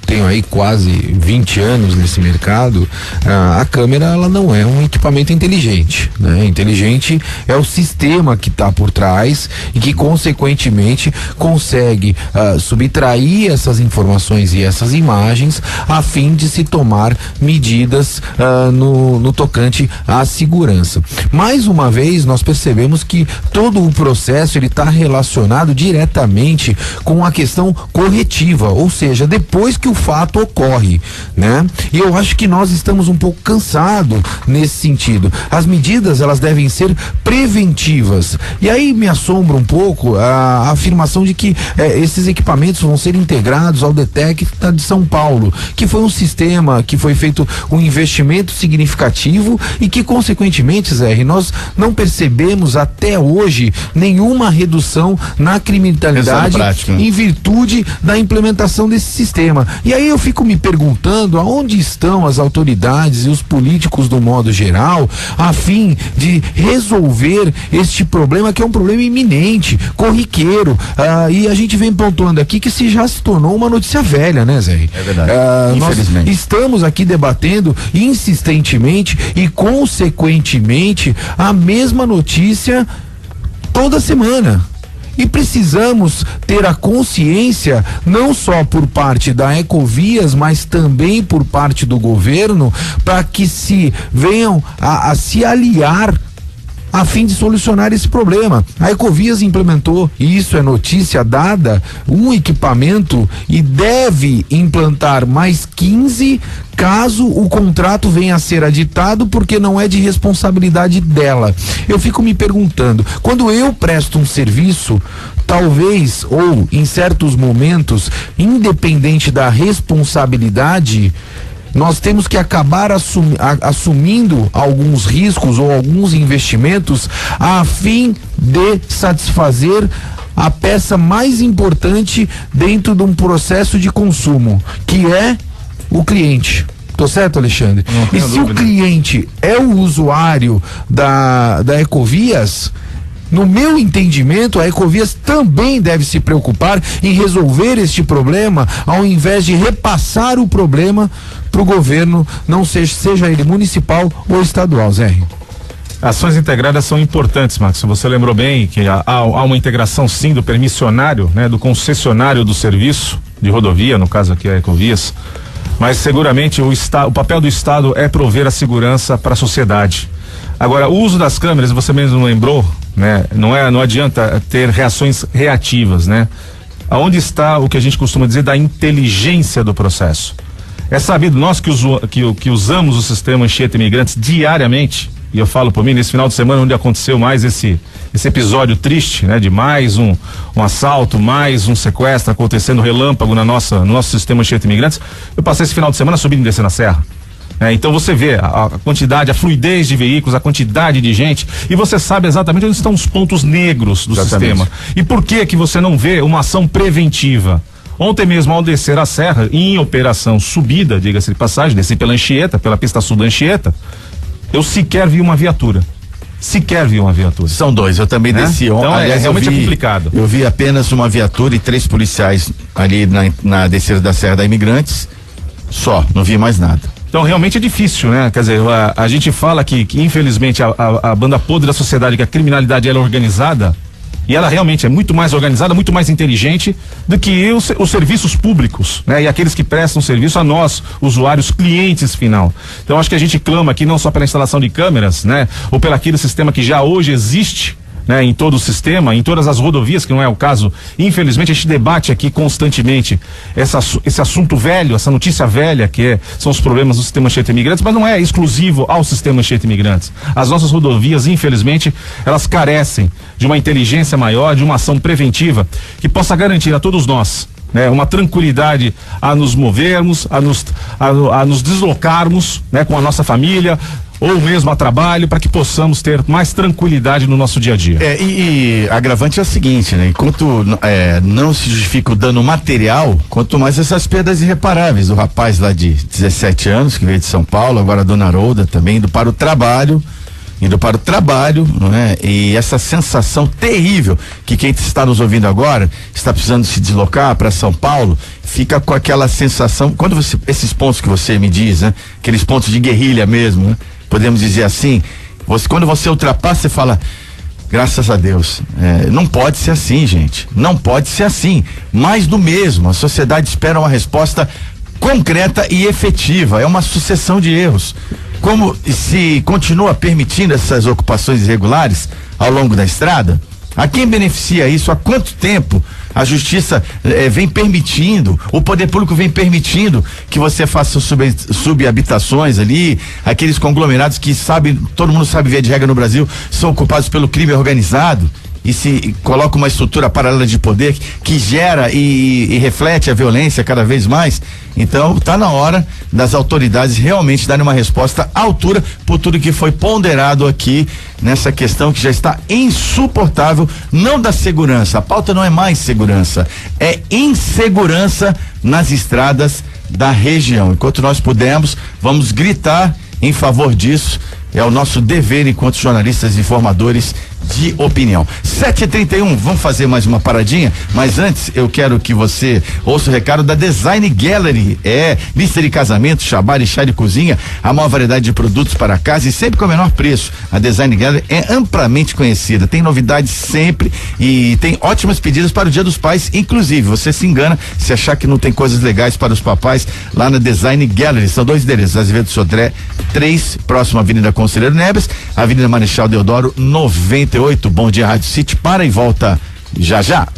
tenho aí quase 20 anos nesse mercado, a câmera, ela não é um equipamento inteligente, né? Inteligente é o sistema que está por trás e que consequentemente consegue subtrair essas informações e essas imagens a fim de se tomar medidas no tocante à segurança. Mais uma vez, nós percebemos que todo o processo ele está relacionado diretamente com a questão corretiva, ou seja, depois que o fato ocorre, né? E eu acho que nós estamos um pouco cansados nesse sentido. As medidas, elas devem ser preventivas. E aí me assombra um pouco a afirmação de que esses equipamentos vão ser integrados ao Detecta de São Paulo, que foi um sistema que foi feito um investimento significativo e que consequentemente, Zé, nós não percebemos até hoje nenhuma redução na criminalidade em virtude da implementação desse sistema. E aí eu fico me perguntando aonde estão as autoridades e os políticos do modo geral a fim de resolver este problema, que é um problema iminente, corriqueiro, e a gente vem pontuando aqui que já se tornou uma notícia velha, né, Zé? É verdade. Infelizmente. Nós estamos aqui debatendo insistentemente e consequentemente a mesma notícia toda semana. E precisamos ter a consciência, não só por parte da Ecovias, mas também por parte do governo, para que se venham a se aliar a fim de solucionar esse problema. A Ecovias implementou, e isso é notícia dada, um equipamento e deve implantar mais 15 caso o contrato venha a ser aditado, porque não é de responsabilidade dela. Eu fico me perguntando, quando eu presto um serviço, talvez, ou em certos momentos, independente da responsabilidade, nós temos que acabar assumindo alguns riscos ou alguns investimentos a fim de satisfazer a peça mais importante dentro de um processo de consumo, que é o cliente. Tô certo, Alexandre? E se o cliente é o usuário da Ecovias, no meu entendimento, a Ecovias também deve se preocupar em resolver este problema, ao invés de repassar o problema para o governo, não seja ele municipal ou estadual, Zé. Ações integradas são importantes, Max. Você lembrou bem que há uma integração, sim, do permissionário, né, do concessionário do serviço de rodovia, no caso aqui a Ecovias, mas seguramente o papel do Estado é prover a segurança para a sociedade. Agora, o uso das câmeras, você mesmo lembrou, né? Não adianta ter reações reativas, né? Aonde está o que a gente costuma dizer da inteligência do processo? É sabido, nós que usamos o sistema Anchieta Imigrantes diariamente, e eu falo por mim, nesse final de semana onde aconteceu mais esse episódio triste, né? De mais um assalto, mais um sequestro acontecendo relâmpago no nosso sistema Anchieta Imigrantes. Eu passei esse final de semana subindo e descendo a serra. Então você vê a quantidade, a fluidez de veículos, a quantidade de gente, e você sabe exatamente onde estão os pontos negros do sistema. E por que você não vê uma ação preventiva? Ontem mesmo, ao descer a serra, em operação subida, diga-se de passagem, desci pela Anchieta, pela pista sul da Anchieta, eu sequer vi uma viatura. São dois, eu também desci ontem. Então realmente é complicado. Eu vi apenas uma viatura e 3 policiais ali na descida da Serra da Imigrantes, só, não vi mais nada. Então realmente é difícil, né? Quer dizer, a gente fala que infelizmente a banda podre da sociedade, que a criminalidade ela é organizada, e ela realmente é muito mais organizada, muito mais inteligente do que os serviços públicos, né? E aqueles que prestam serviço a nós, usuários, clientes final. Então acho que a gente clama aqui não só pela instalação de câmeras, né? Ou pelo aquele sistema que já hoje existe, né, em todo o sistema, em todas as rodovias, que não é o caso. Infelizmente a gente debate aqui constantemente esse assunto velho, essa notícia velha são os problemas do sistema Anchieta Imigrantes, mas não é exclusivo ao sistema Anchieta Imigrantes. As nossas rodovias, infelizmente, elas carecem de uma inteligência maior, de uma ação preventiva que possa garantir a todos nós, né, uma tranquilidade a nos movermos, a nos deslocarmos, né, com a nossa família, ou mesmo a trabalho, para que possamos ter mais tranquilidade no nosso dia a dia. E agravante é o seguinte, né? Enquanto não se justifica o dano material, quanto mais essas perdas irreparáveis. O rapaz lá de 17 anos, que veio de São Paulo, agora a dona Harolda também, indo para o trabalho, não é? E essa sensação terrível que quem está nos ouvindo agora, está precisando se deslocar para São Paulo, fica com aquela sensação, quando esses pontos que você me diz, né? Aqueles pontos de guerrilha mesmo, né? Podemos dizer assim, quando você ultrapassa, você fala, graças a Deus, não pode ser assim, gente, não pode ser assim, mais do mesmo, a sociedade espera uma resposta concreta e efetiva, é uma sucessão de erros. Como se continua permitindo essas ocupações irregulares ao longo da estrada, a quem beneficia isso? Há quanto tempo a justiça vem permitindo, o poder público vem permitindo que você faça subhabitações ali, aqueles conglomerados que todo mundo sabe, via de regra no Brasil, são ocupados pelo crime organizado, e se coloca uma estrutura paralela de poder que gera e reflete a violência cada vez mais. Então está na hora das autoridades realmente darem uma resposta à altura por tudo que foi ponderado aqui nessa questão que já está insuportável, não da segurança, a pauta não é mais segurança, é insegurança nas estradas da região. Enquanto nós pudermos, vamos gritar em favor disso, é o nosso dever enquanto jornalistas e informadores de opinião. 7h31, vamos fazer mais uma paradinha, mas antes eu quero que você ouça o recado da Design Gallery. Lista de casamento, chabar e chá de cozinha, a maior variedade de produtos para casa e sempre com o menor preço. A Design Gallery é amplamente conhecida, tem novidades sempre e tem ótimas pedidas para o Dia dos Pais, inclusive. Você se engana se achar que não tem coisas legais para os papais lá na Design Gallery. São 2 endereços, Azevedo Sodré 3, próximo à Avenida Conselheiro Neves, Avenida Marechal Deodoro 98. Bom dia, Rádio City, para e volta já já.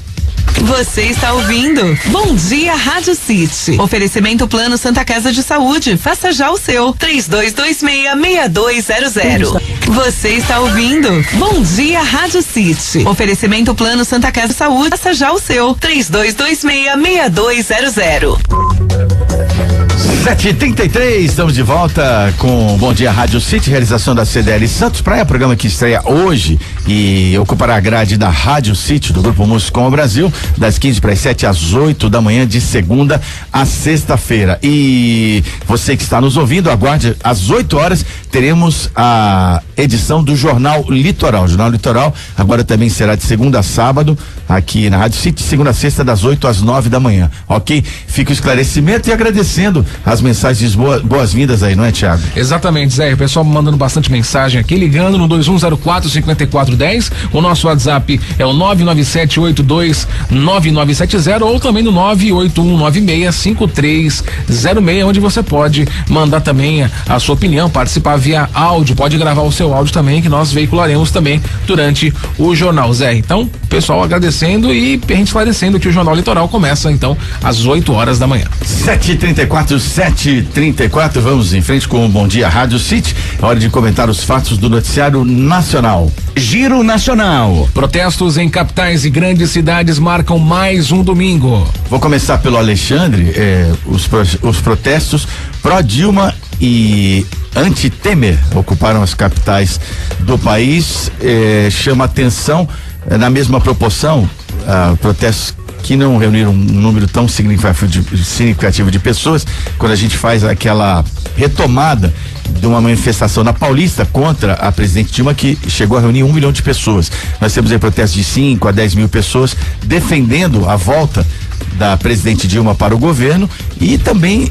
Você está ouvindo Bom Dia Rádio City. Oferecimento Plano Santa Casa de Saúde. Faça já o seu. 3226-6200. Você está ouvindo Bom Dia Rádio City. Oferecimento Plano Santa Casa de Saúde. Faça já o seu. 3226-6200. 7h33, estamos de volta com Bom Dia Rádio City, realização da CDL Santos Praia, programa que estreia hoje e ocupará a grade da Rádio City do Grupo Musicom Brasil, das 15 para as 7 às 8 da manhã, de segunda a sexta-feira. E você que está nos ouvindo, aguarde, às 8 horas teremos a edição do Jornal Litoral. O Jornal Litoral agora também será de segunda a sábado, aqui na Rádio City, segunda a sexta, das 8 às 9 da manhã. Ok? Fica o esclarecimento e agradecendo as mensagens boas-vindas aí, não é, Thiago? Exatamente, Zé. O pessoal mandando bastante mensagem aqui, ligando no 2104-5410. O nosso WhatsApp é o 997829970 ou também no 981965306, onde você pode mandar também a sua opinião, participar via áudio. Pode gravar o seu áudio também, que nós veicularemos também durante o jornal, Zé. Então, pessoal agradecendo e a gente esclarecendo que o Jornal Litoral começa então às 8 horas da manhã. 7h34, vamos em frente com o Bom Dia Rádio City. É hora de comentar os fatos do noticiário nacional. Giro Nacional. Protestos em capitais e grandes cidades marcam mais um domingo. Vou começar pelo Alexandre. Os protestos pró-Dilma e anti-Temer ocuparam as capitais do país. Chama atenção, na mesma proporção, protestos que não reuniram um número tão significativo de pessoas. Quando a gente faz aquela retomada de uma manifestação na Paulista contra a presidente Dilma, que chegou a reunir 1 milhão de pessoas. Nós temos aí protestos de 5 a 10 mil pessoas defendendo a volta da presidente Dilma para o governo, e também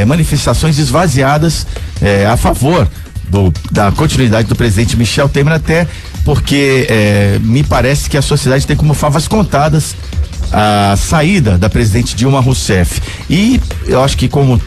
manifestações esvaziadas a favor da continuidade do presidente Michel Temer, até porque me parece que a sociedade tem como favas contadas a saída da presidente Dilma Rousseff, e eu acho que como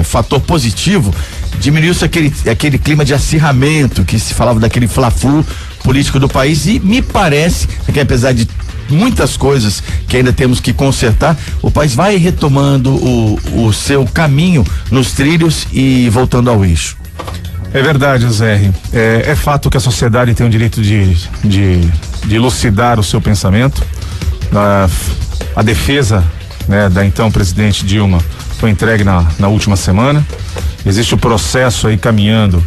fator positivo diminuiu-se aquele clima de acirramento que se falava, daquele fla-flu político do país, e me parece que, apesar de muitas coisas que ainda temos que consertar, o país vai retomando o seu caminho nos trilhos e voltando ao eixo. É verdade, Zé. É fato que a sociedade tem o direito de elucidar o seu pensamento. A defesa, né, da então presidente Dilma foi entregue na última semana. Existe o processo aí caminhando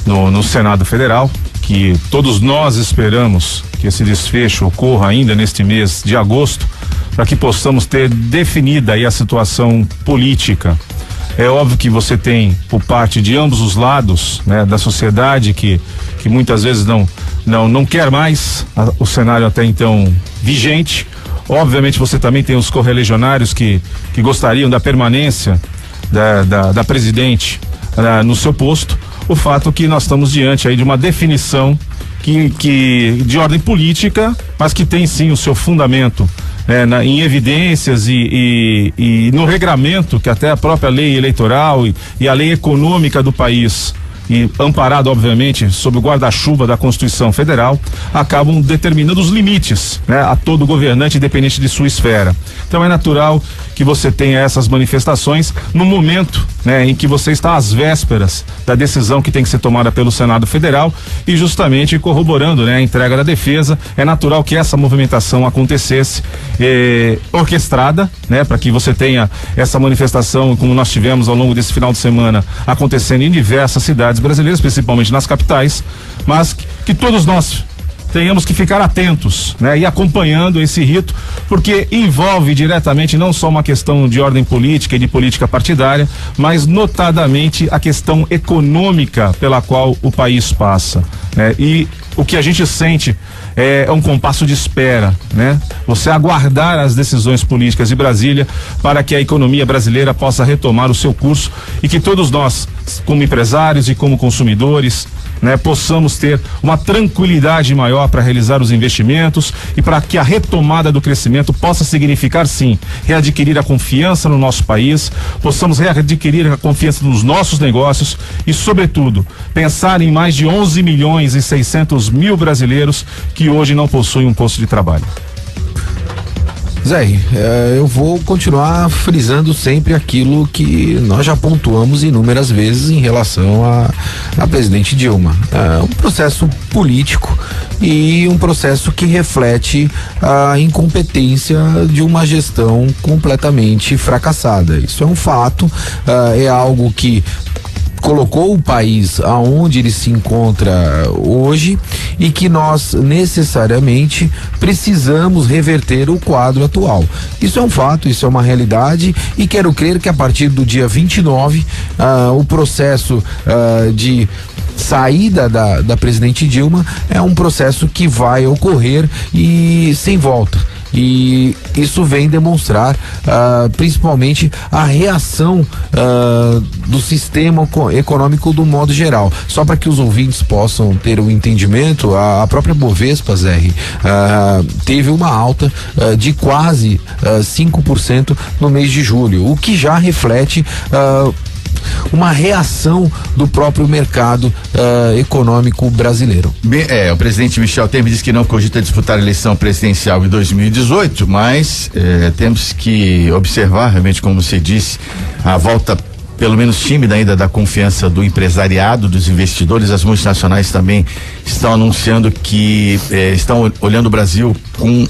no Senado Federal, que todos nós esperamos que esse desfecho ocorra ainda neste mês de agosto, para que possamos ter definida aí a situação política. É óbvio que você tem, por parte de ambos os lados, né, da sociedade, que muitas vezes não quer mais o cenário até então vigente. Obviamente você também tem os correligionários que gostariam da permanência da presidente no seu posto. O fato que nós estamos diante aí de uma definição que de ordem política, mas que tem sim o seu fundamento em evidências e no regramento que até a própria lei eleitoral e a lei econômica do país, e amparado obviamente sob o guarda-chuva da Constituição Federal, acabam determinando os limites, né, a todo governante, independente de sua esfera. Então é natural que você tenha essas manifestações no momento, né, em que você está às vésperas da decisão que tem que ser tomada pelo Senado Federal, e justamente corroborando, né, a entrega da defesa. É natural que essa movimentação acontecesse orquestrada, né, para que você tenha essa manifestação, como nós tivemos ao longo desse final de semana, acontecendo em diversas cidades brasileiras, principalmente nas capitais, mas que todos nós tenhamos que ficar atentos, né, e acompanhando esse rito, porque envolve diretamente não só uma questão de ordem política e de política partidária, mas notadamente a questão econômica pela qual o país passa, né? E o que a gente sente é um compasso de espera, né? Você aguardar as decisões políticas de Brasília para que a economia brasileira possa retomar o seu curso, e que todos nós, como empresários e como consumidores, né, possamos ter uma tranquilidade maior para realizar os investimentos, e para que a retomada do crescimento possa significar sim readquirir a confiança no nosso país, possamos readquirir a confiança nos nossos negócios e, sobretudo, pensar em mais de 11.600.000 brasileiros que hoje não possuem um posto de trabalho. Zé, eu vou continuar frisando sempre aquilo que nós já pontuamos inúmeras vezes em relação à presidente Dilma. É um processo político e um processo que reflete a incompetência de uma gestão completamente fracassada. Isso é um fato, é algo que colocou o país aonde ele se encontra hoje, e que nós necessariamente precisamos reverter o quadro atual. Isso é um fato, isso é uma realidade, e quero crer que a partir do dia 29 o processo de saída da presidente Dilma é um processo que vai ocorrer e sem volta. E isso vem demonstrar principalmente a reação do sistema econômico do modo geral. Só para que os ouvintes possam ter um entendimento, a própria Bovespa, Zé, teve uma alta de quase 5% no mês de julho, o que já reflete uma reação do próprio mercado econômico brasileiro. O presidente Michel Temer disse que não cogita disputar a eleição presidencial em 2018, mas temos que observar realmente, como você disse, a volta pelo menos tímida ainda da confiança do empresariado, dos investidores. As multinacionais também estão anunciando que estão olhando o Brasil com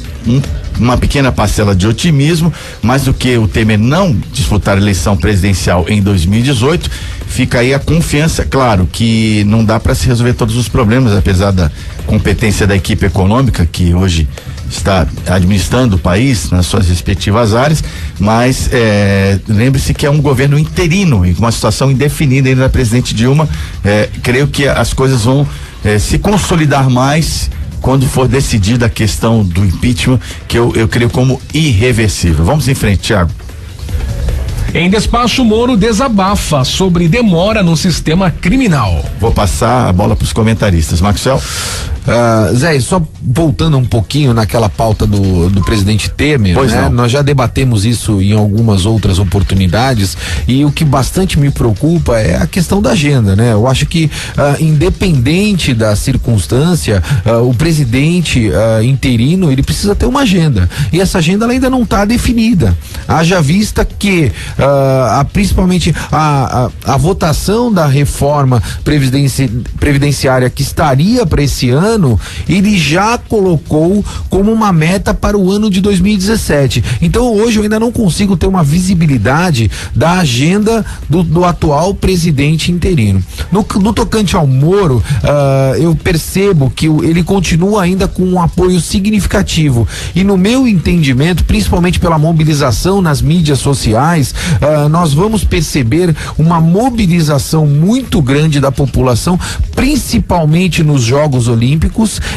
uma pequena parcela de otimismo. Mais do que o Temer não disputar a eleição presidencial em 2018, fica aí a confiança. Claro que não dá para se resolver todos os problemas, apesar da competência da equipe econômica que hoje está administrando o país nas suas respectivas áreas, mas lembre-se que é um governo interino e com uma situação indefinida ainda da presidente Dilma. Creio que as coisas vão se consolidar mais quando for decidida a questão do impeachment, que eu creio como irreversível. Vamos em frente, Thiago. Em despacho, Moro desabafa sobre demora no sistema criminal. Vou passar a bola para os comentaristas. Maxwell? Zé, só voltando um pouquinho naquela pauta do presidente Temer, pois né? Nós já debatemos isso em algumas outras oportunidades e o que bastante me preocupa é a questão da agenda, né? Eu acho que independente da circunstância, o presidente interino, ele precisa ter uma agenda e essa agenda ela ainda não está definida. Haja vista que principalmente a votação da reforma previdenciária que estaria para esse ano, ele já colocou como uma meta para o ano de 2017. Então hoje eu ainda não consigo ter uma visibilidade da agenda do atual presidente interino. No tocante ao Moro, eu percebo que ele continua ainda com um apoio significativo e no meu entendimento, principalmente pela mobilização nas mídias sociais, nós vamos perceber uma mobilização muito grande da população, principalmente nos Jogos Olímpicos,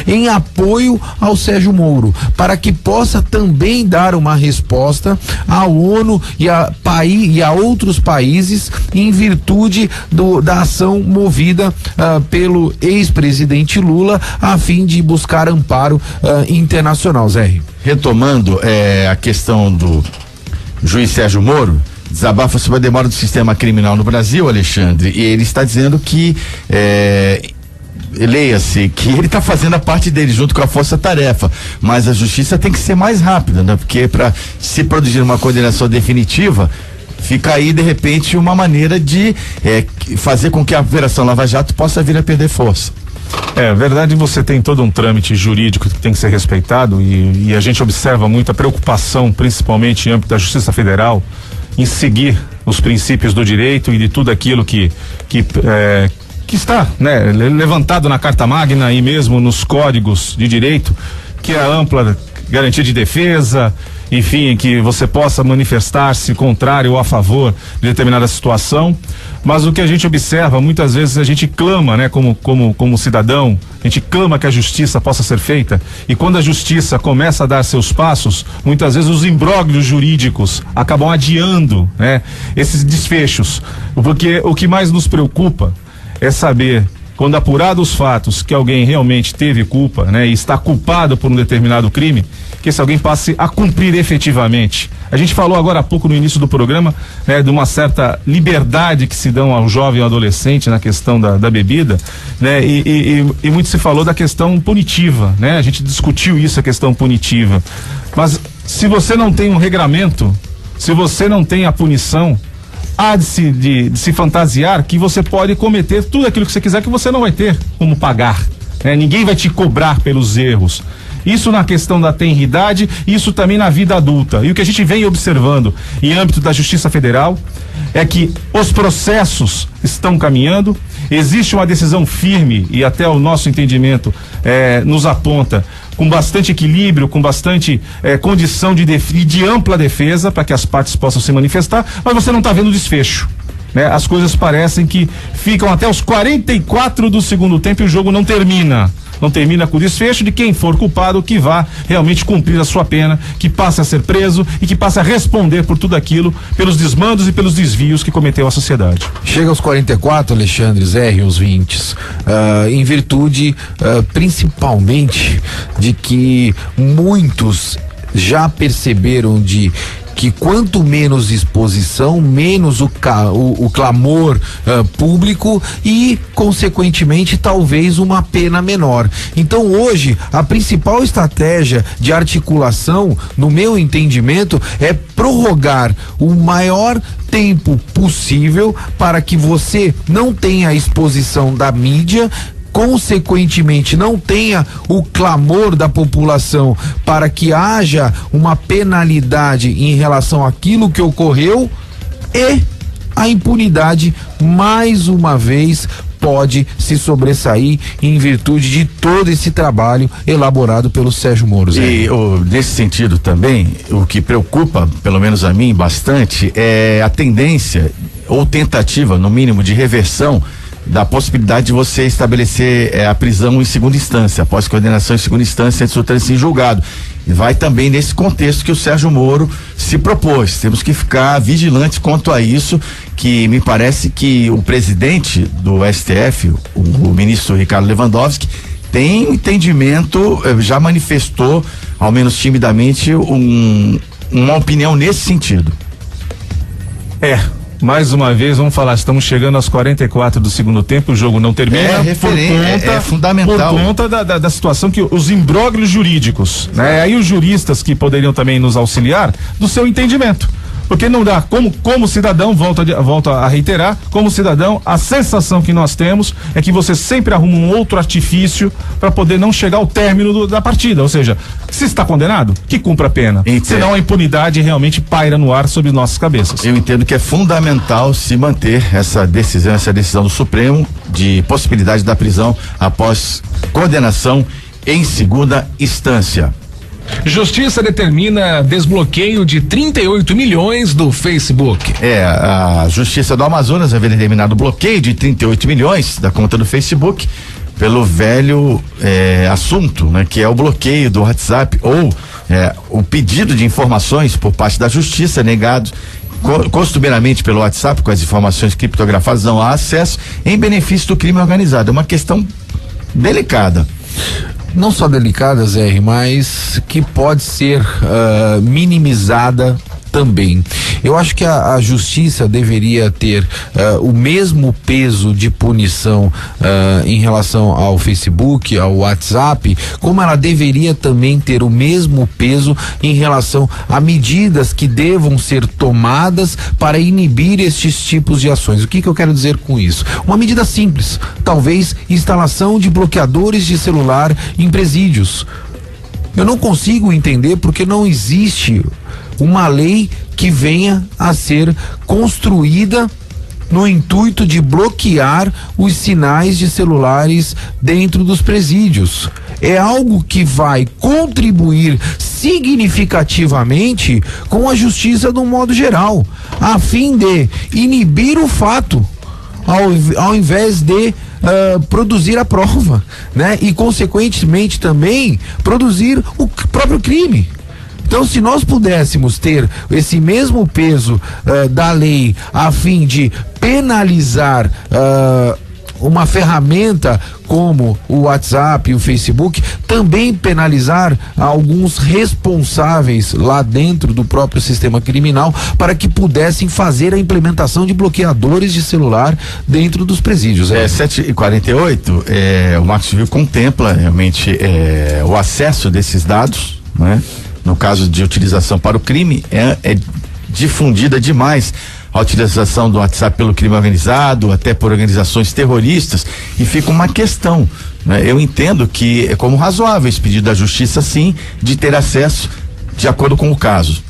em apoio ao Sérgio Moro, para que possa também dar uma resposta à ONU e a outros países em virtude da ação movida pelo ex-presidente Lula a fim de buscar amparo internacional. Zé. Retomando a questão do juiz Sérgio Moro, desabafa sobre a demora do sistema criminal no Brasil, Alexandre, e ele está dizendo que leia-se que ele está fazendo a parte dele junto com a força-tarefa, mas a justiça tem que ser mais rápida, né? Porque para se produzir uma condenação definitiva, fica aí de repente uma maneira de fazer com que a Operação Lava Jato possa vir a perder força. Verdade, você tem todo um trâmite jurídico que tem que ser respeitado e a gente observa muita preocupação, principalmente em âmbito da Justiça Federal, em seguir os princípios do direito e de tudo aquilo que está, né, levantado na Carta Magna e mesmo nos códigos de direito, que é a ampla garantia de defesa, enfim, que você possa manifestar-se contrário ou a favor de determinada situação. Mas o que a gente observa, muitas vezes a gente clama, né, como cidadão, a gente clama que a justiça possa ser feita, e quando a justiça começa a dar seus passos, muitas vezes os imbróglios jurídicos acabam adiando, né, esses desfechos. Porque o que mais nos preocupa é saber, quando apurados os fatos, que alguém realmente teve culpa, né, e está culpado por um determinado crime, que esse alguém passe a cumprir efetivamente. A gente falou agora há pouco no início do programa, né, de uma certa liberdade que se dão ao jovem e ao adolescente na questão da bebida, né, e muito se falou da questão punitiva, né, a gente discutiu isso, a questão punitiva. Mas se você não tem um regramento, se você não tem a punição, há de se fantasiar que você pode cometer tudo aquilo que você quiser, que você não vai ter como pagar, né? Ninguém vai te cobrar pelos erros. Isso na questão da tenridade, isso também na vida adulta. E o que a gente vem observando em âmbito da Justiça Federal é que os processos estão caminhando, existe uma decisão firme e até o nosso entendimento nos aponta com bastante equilíbrio, com bastante condição de ampla defesa para que as partes possam se manifestar, mas você não está vendo o desfecho, né? As coisas parecem que ficam até os 44 do segundo tempo e o jogo não termina. Não termina com o desfecho de quem for culpado que vá realmente cumprir a sua pena, que passe a ser preso e que passe a responder por tudo aquilo, pelos desmandos e pelos desvios que cometeu a sociedade. Chega aos 44, Alexandre, Zé e os 20, em virtude principalmente de que muitos já perceberam que quanto menos exposição, menos o clamor público e, consequentemente, talvez uma pena menor. Então, hoje, a principal estratégia de articulação, no meu entendimento, é prorrogar o maior tempo possível para que você não tenha a exposição da mídia, consequentemente não tenha o clamor da população para que haja uma penalidade em relação àquilo que ocorreu e a impunidade mais uma vez pode se sobressair em virtude de todo esse trabalho elaborado pelo Sérgio Moro. E nesse sentido também, o que preocupa, pelo menos a mim, bastante, é a tendência ou tentativa, no mínimo, de reversão da possibilidade de você estabelecer a prisão em segunda instância, após condenação em segunda instância antes do trânsito em julgado. E vai também nesse contexto que o Sérgio Moro se propôs. Temos que ficar vigilantes quanto a isso, que me parece que o presidente do STF, o ministro Ricardo Lewandowski, tem entendimento, já manifestou, ao menos timidamente, uma opinião nesse sentido. Mais uma vez, vamos falar, estamos chegando aos 44 do segundo tempo, o jogo não termina. É fundamental. Por conta da situação que os imbróglios jurídicos, né? Aí os juristas que poderiam também nos auxiliar do seu entendimento. Porque não dá, como cidadão, volto a reiterar, como cidadão, a sensação que nós temos é que você sempre arruma um outro artifício para poder não chegar ao término da partida. Ou seja, se está condenado, que cumpra a pena. Senão a impunidade realmente paira no ar sobre nossas cabeças. Eu entendo que é fundamental se manter essa decisão do Supremo de possibilidade da prisão após condenação em segunda instância. Justiça determina desbloqueio de 38 milhões do Facebook. A Justiça do Amazonas havia determinado o bloqueio de 38 milhões da conta do Facebook pelo velho assunto, né? Que é o bloqueio do WhatsApp ou o pedido de informações por parte da Justiça negado costumeiramente pelo WhatsApp, com as informações criptografadas, não há acesso em benefício do crime organizado. É uma questão delicada. Não só delicada, Zé, mas que pode ser minimizada também. Eu acho que a justiça deveria ter o mesmo peso de punição em relação ao Facebook, ao WhatsApp, como ela deveria também ter o mesmo peso em relação a medidas que devam ser tomadas para inibir estes tipos de ações. O que eu quero dizer com isso? Uma medida simples, talvez instalação de bloqueadores de celular em presídios. Eu não consigo entender porque não existe uma lei que venha a ser construída no intuito de bloquear os sinais de celulares dentro dos presídios. É algo que vai contribuir significativamente com a justiça de um modo geral, a fim de inibir o fato, ao invés de produzir a prova, né? E consequentemente também produzir o próprio crime. Então, se nós pudéssemos ter esse mesmo peso da lei a fim de penalizar uma ferramenta como o WhatsApp e o Facebook, também penalizar alguns responsáveis lá dentro do próprio sistema criminal para que pudessem fazer a implementação de bloqueadores de celular dentro dos presídios. 7h48, o Marco Civil contempla realmente o acesso desses dados, né? No caso de utilização para o crime, é difundida demais a utilização do WhatsApp pelo crime organizado, até por organizações terroristas, e fica uma questão, né? Eu entendo que é como razoável esse pedido da justiça, sim, de ter acesso de acordo com o caso.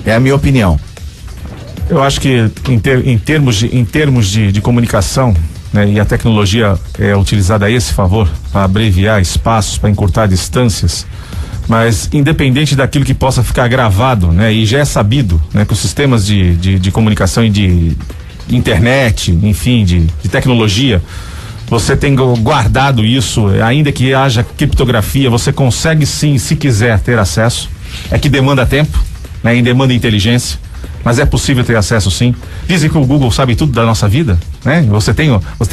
É a minha opinião. Eu acho que em termos de comunicação, né, e a tecnologia é utilizada a esse favor, para abreviar espaços, para encurtar distâncias, mas independente daquilo que possa ficar gravado, né? E já é sabido, né? Que os sistemas de comunicação e de internet, enfim, de tecnologia, você tem guardado isso, ainda que haja criptografia, você consegue sim, se quiser, ter acesso. É que demanda tempo, né? E demanda inteligência, mas é possível ter acesso sim. Dizem que o Google sabe tudo da nossa vida, né? Você tem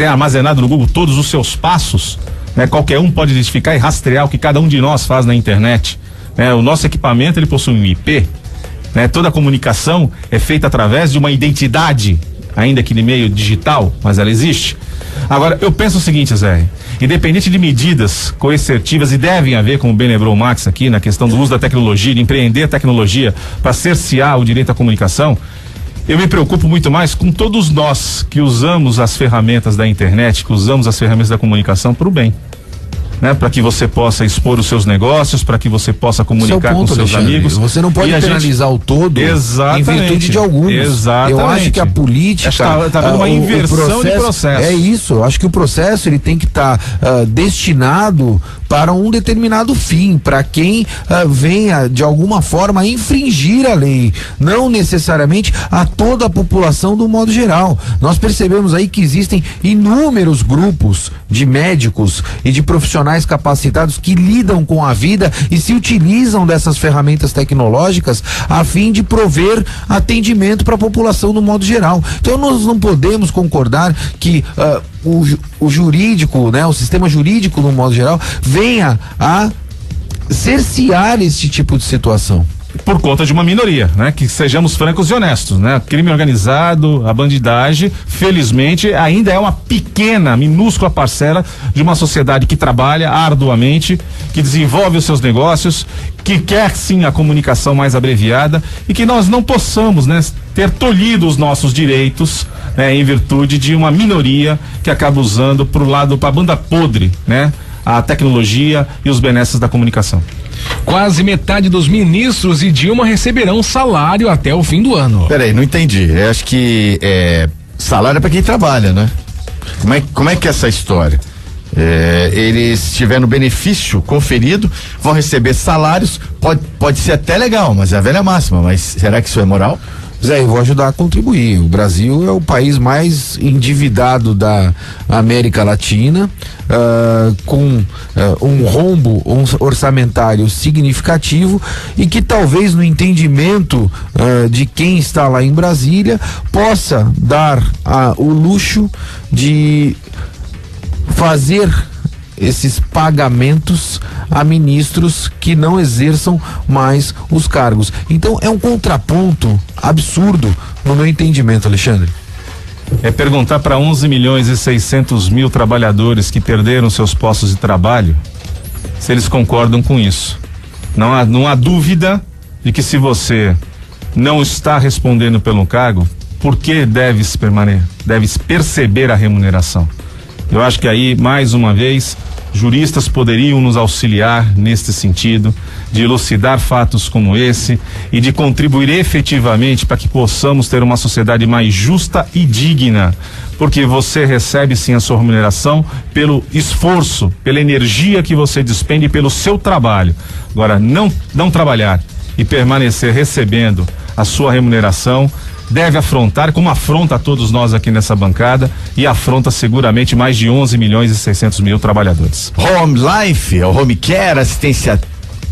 armazenado no Google todos os seus passos, né? Qualquer um pode identificar e rastrear o que cada um de nós faz na internet, né? O nosso equipamento, ele possui um IP, né? Toda a comunicação é feita através de uma identidade, ainda que de meio digital, mas ela existe. Agora, eu penso o seguinte, Zé, independente de medidas coercitivas, e devem haver, como bem lembrou o Max aqui, na questão do uso da tecnologia, de empreender a tecnologia para cercear o direito à comunicação, eu me preocupo muito mais com todos nós que usamos as ferramentas da internet, que usamos as ferramentas da comunicação para o bem. né? Para que você possa expor os seus negócios, para que você possa comunicar com seus amigos. Você não pode penalizar o todo em virtude de alguns. Exatamente. Eu acho que a política tá vendo uma inversão de processo. É isso, eu acho que o processo ele tem que estar destinado para um determinado fim, para quem venha de alguma forma infringir a lei, não necessariamente a toda a população do modo geral. Nós percebemos aí que existem inúmeros grupos de médicos e de profissionais capacitados que lidam com a vida e se utilizam dessas ferramentas tecnológicas a fim de prover atendimento para a população no modo geral. Então nós não podemos concordar que o jurídico, né, o sistema jurídico no modo geral venha a cercear esse tipo de situação. Por conta de uma minoria, né? Que sejamos francos e honestos, né? Crime organizado, a bandidagem, felizmente, ainda é uma pequena, minúscula parcela de uma sociedade que trabalha arduamente, que desenvolve os seus negócios, que quer sim a comunicação mais abreviada e que nós não possamos, né, ter tolhido os nossos direitos, né, em virtude de uma minoria que acaba usando para a banda podre, né? A tecnologia e os benesses da comunicação. Quase metade dos ministros e Dilma receberão salário até o fim do ano. Peraí, não entendi. Eu acho que salário é para quem trabalha, né? Como é que é essa história? Eles tiveram benefício conferido, vão receber salários, pode ser até legal, mas é a velha máxima, mas será que isso é moral? Zé, eu vou ajudar a contribuir. O Brasil é o país mais endividado da América Latina, com um rombo orçamentário significativo e que talvez no entendimento de quem está lá em Brasília possa dar o luxo de fazer esses pagamentos a ministros que não exerçam mais os cargos. Então é um contraponto absurdo no meu entendimento, Alexandre. É perguntar para 11.600.000 trabalhadores que perderam seus postos de trabalho se eles concordam com isso. Não há dúvida de que se você não está respondendo pelo cargo, por que deves perceber a remuneração? Eu acho que aí, mais uma vez, juristas poderiam nos auxiliar neste sentido, de elucidar fatos como esse e de contribuir efetivamente para que possamos ter uma sociedade mais justa e digna, porque você recebe sim a sua remuneração pelo esforço, pela energia que você despende pelo seu trabalho. Agora, não trabalhar e permanecer recebendo a sua remuneração deve afrontar, como afronta a todos nós aqui nessa bancada, e afronta seguramente mais de 11.600.000 trabalhadores. Home Life, o Home Care, assistência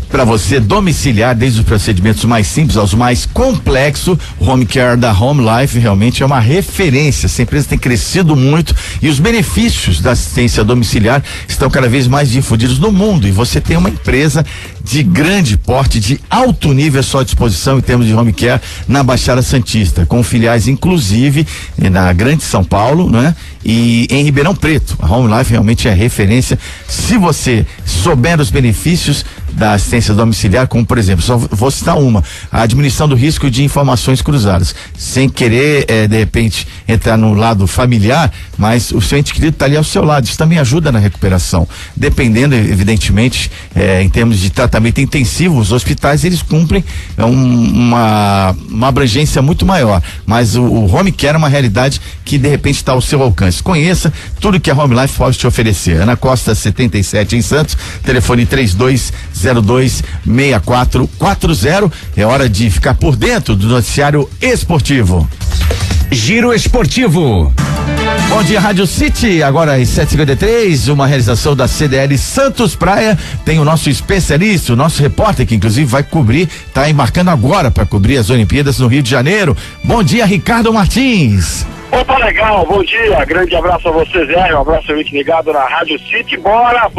para você domiciliar, desde os procedimentos mais simples aos mais complexos. O Home Care da Home Life realmente é uma referência. Essa empresa tem crescido muito e os benefícios da assistência domiciliar estão cada vez mais difundidos no mundo, e você tem uma empresa de grande porte, de alto nível à sua disposição em termos de home care na Baixada Santista, com filiais inclusive na Grande São Paulo, né? E em Ribeirão Preto. A Home Life realmente é referência. Se você souber os benefícios da assistência domiciliar, como por exemplo, só vou citar uma, a diminuição do risco de informações cruzadas, sem querer de repente entrar no lado familiar, mas o seu ente querido está ali ao seu lado. Isso também ajuda na recuperação, dependendo evidentemente em termos de tratamento intensivo. Os hospitais eles cumprem uma abrangência muito maior, mas o home care é uma realidade que de repente está ao seu alcance. Conheça tudo que a Home Life pode te oferecer. Ana Costa 77 em Santos, telefone 32026440. É hora de ficar por dentro do noticiário esportivo. Giro Esportivo. Bom dia, Rádio City, agora às 7h53, uma realização da CDL Santos Praia. Tem o nosso especialista, o nosso repórter, que inclusive vai cobrir, está embarcando agora para cobrir as Olimpíadas no Rio de Janeiro. Bom dia, Ricardo Martins. Opa, legal, bom dia, grande abraço a você, Zé, um abraço ao ligado na Rádio City. Bora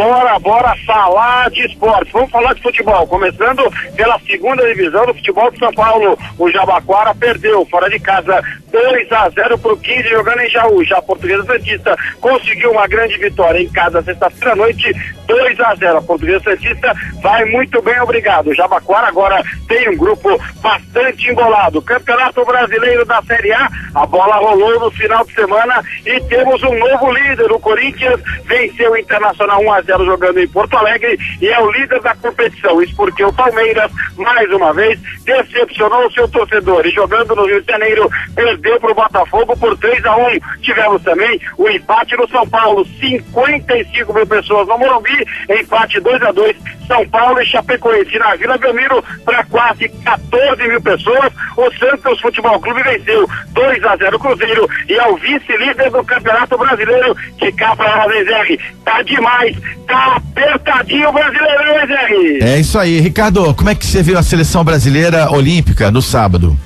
falar de esporte, vamos falar de futebol, começando pela segunda divisão do futebol de São Paulo. O Jabaquara perdeu fora de casa 2-0 pro 15, jogando em Jaú. Já a Portuguesa Santista conseguiu uma grande vitória em casa sexta-feira à noite, 2-0. A Portuguesa Santista vai muito bem, obrigado. O Jabaquara agora tem um grupo bastante embolado. Campeonato Brasileiro da Série A, a bola rolou no final de semana e temos um novo líder. O Corinthians venceu o Internacional 1-0 jogando em Porto Alegre e é o líder da competição. Isso porque o Palmeiras, mais uma vez, decepcionou o seu torcedor e jogando no Rio de Janeiro, perdeu para o Botafogo por 3-1. Tivemos também o empate no São Paulo, 55 mil pessoas no Morumbi, empate 2-2, São Paulo e Chapecoense. Na Vila Belmiro, para quase 14 mil pessoas, o Santos Futebol Clube venceu 2-0 o Cruzeiro e é o vice-líder do Campeonato Brasileiro, que cá para a ZR. Tá demais, tá apertadinho o Brasileirão, ZR. É isso aí, Ricardo, como é que você viu a seleção brasileira olímpica no sábado?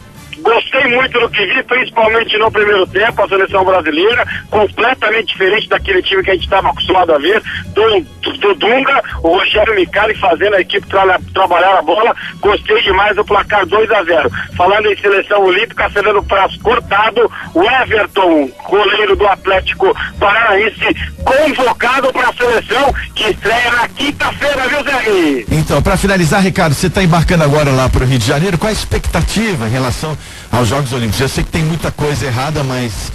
Gostei muito do que vi, principalmente no primeiro tempo, a seleção brasileira, completamente diferente daquele time que a gente estava acostumado a ver, do Dunga, o Rogério Micali fazendo a equipe trabalhar a bola. Gostei demais do placar 2-0. Falando em seleção olímpica, Fernando Praz cortado, o Everton, goleiro do Atlético Paranaense, convocado para a seleção, que estreia na quinta-feira, viu, Zé? Então, para finalizar, Ricardo, você está embarcando agora lá para o Rio de Janeiro, qual a expectativa em relação aos Jogos Olímpicos? Eu sei que tem muita coisa errada, mas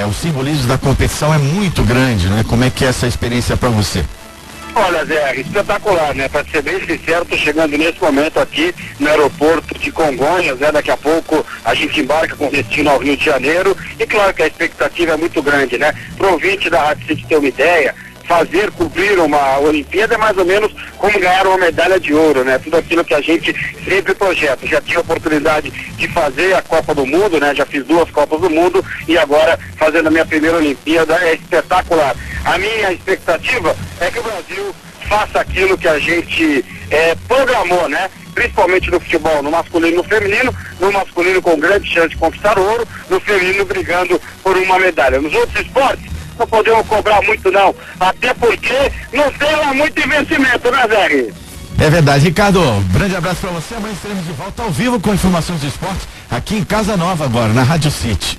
o simbolismo da competição é muito grande, né? Como é que é essa experiência para você? Olha, Zé, espetacular, né? Para ser bem sincero, tô chegando nesse momento aqui no aeroporto de Congonhas, né? Daqui a pouco a gente embarca com destino ao Rio de Janeiro e claro que a expectativa é muito grande, né? Pro ouvinte da Rádio City ter uma ideia, cobrir uma Olimpíada é mais ou menos como ganhar uma medalha de ouro, né? Tudo aquilo que a gente sempre projeta. Já tive a oportunidade de fazer a Copa do Mundo, né? Já fiz 2 Copas do Mundo e agora fazendo a minha primeira Olimpíada é espetacular. A minha expectativa é que o Brasil faça aquilo que a gente programou, né? Principalmente no futebol, no masculino e no feminino, no masculino com grande chance de conquistar ouro, no feminino brigando por uma medalha. Nos outros esportes, não podemos cobrar muito não, até porque não tem lá muito investimento, né, Zé? É verdade, Ricardo, grande abraço pra você, amanhã estaremos de volta ao vivo com informações de esporte aqui em Casa Nova agora, na Rádio City.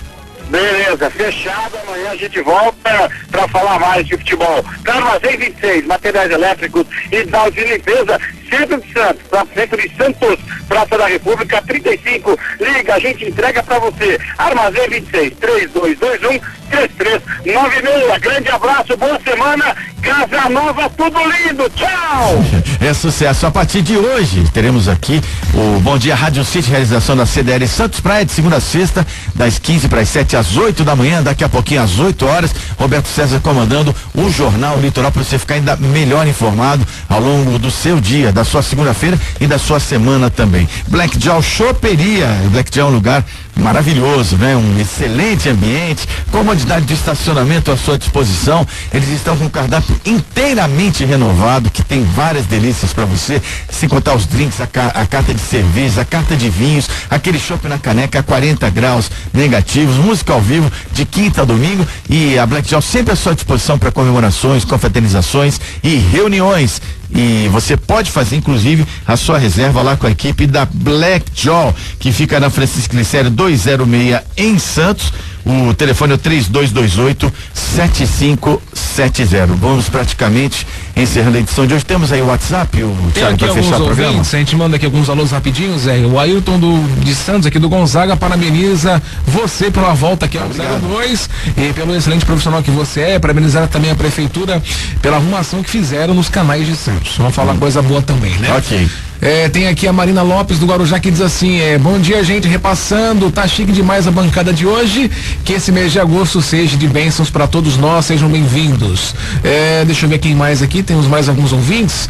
Beleza, fechado, amanhã a gente volta para falar mais de futebol. Armazém 26, materiais elétricos e de limpeza, Centro de Santos, Centro de Santos, Praça da República 35, liga, a gente entrega para você. Armazém 26, 3221 3396, grande abraço, boa semana, Casa Nova, tudo lindo, tchau! É sucesso, a partir de hoje teremos aqui o Bom Dia Rádio City, realização da CDL Santos Praia, de segunda a sexta, das 15 para as 7 às 8 da manhã, daqui a pouquinho às 8 horas, Roberto César comandando o Jornal Litoral para você ficar ainda melhor informado ao longo do seu dia, da sua segunda-feira e da sua semana também. Black Jaw Choperia, Black Jaw é um lugar maravilhoso, né? Um excelente ambiente, comodidade de estacionamento à sua disposição. Eles estão com um cardápio inteiramente renovado, que tem várias delícias para você, sem contar os drinks, a carta de cerveja, a carta de vinhos, aquele chopp na caneca a 40 graus negativos, música ao vivo de quinta a domingo, e a Black Jaw sempre à sua disposição para comemorações, confraternizações e reuniões. E você pode fazer, inclusive, a sua reserva lá com a equipe da Black Jaw, que fica na Francisco Glicério 206 em Santos. O telefone é o 3228-7570. Vamos praticamente encerrando a edição de hoje. Temos aí o WhatsApp, o Thiago, para fechar o programa. Ouvintes, a gente manda aqui alguns alôs rapidinhos, O Ailton de Santos, aqui do Gonzaga, parabeniza você pela volta aqui ao 02 e pelo excelente profissional que você é. Parabenizar também a prefeitura pela arrumação que fizeram nos canais de Santos. Vamos falar coisa boa também, né? Ok. Tem aqui a Marina Lopes do Guarujá que diz assim, bom dia, gente, repassando, tá chique demais a bancada de hoje, que esse mês de agosto seja de bênçãos para todos nós, sejam bem-vindos. Deixa eu ver quem mais aqui, temos mais alguns ouvintes,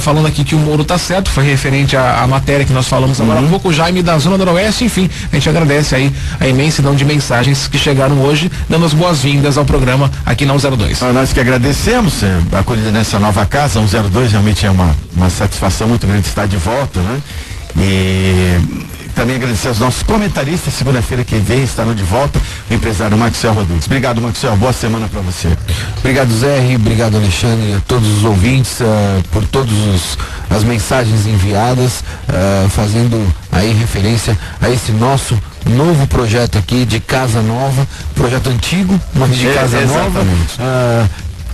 falando aqui que o Moro tá certo, foi referente à matéria que nós falamos agora há pouco, o Jaime da Zona Noroeste, enfim, a gente agradece aí a imensidão de mensagens que chegaram hoje, dando as boas-vindas ao programa aqui na 102. Nós que agradecemos a acolhida nessa nova casa, 102 realmente é uma satisfação muito grande estar de volta, né? E Também agradecer aos nossos comentaristas. Segunda-feira que vem estarão de volta o empresário Maxwell Rodrigues. Obrigado, Maxwell. Boa semana para você. Obrigado, Zé. Obrigado, Alexandre, a todos os ouvintes por todas as mensagens enviadas, fazendo aí referência a esse nosso novo projeto aqui de Casa Nova, projeto antigo, mas de Casa Nova,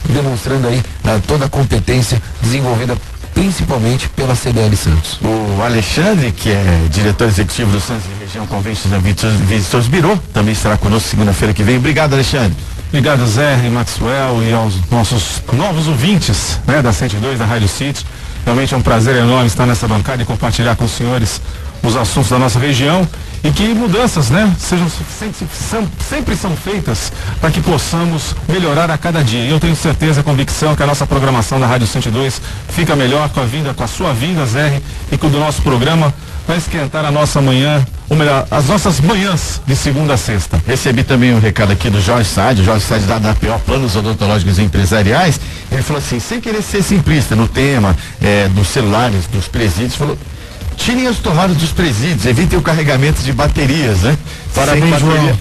demonstrando aí toda a competência desenvolvida principalmente pela CDL Santos. O Alexandre, que é diretor executivo do Santos Região Conventions and Visitors Bureau, também estará conosco segunda-feira que vem. Obrigado, Alexandre. Obrigado, Zé e Maxwell, e aos nossos novos ouvintes, né, da 102 da Rádio City. Realmente é um prazer enorme estar nessa bancada e compartilhar com os senhores os assuntos da nossa região, e que mudanças, né, sempre são feitas para que possamos melhorar a cada dia. E eu tenho certeza, convicção que a nossa programação da Rádio 102 fica melhor com a sua vinda, Zé, e com o do nosso programa vai esquentar a nossa manhã, ou melhor, as nossas manhãs de segunda a sexta. Recebi também um recado aqui do Jorge Sade da APO Planos Odontológicos Empresariais. Ele falou assim, sem querer ser simplista no tema dos celulares, dos presídios, falou: tirem as tomadas dos presídios, evitem o carregamento de baterias, né? Parabéns, João.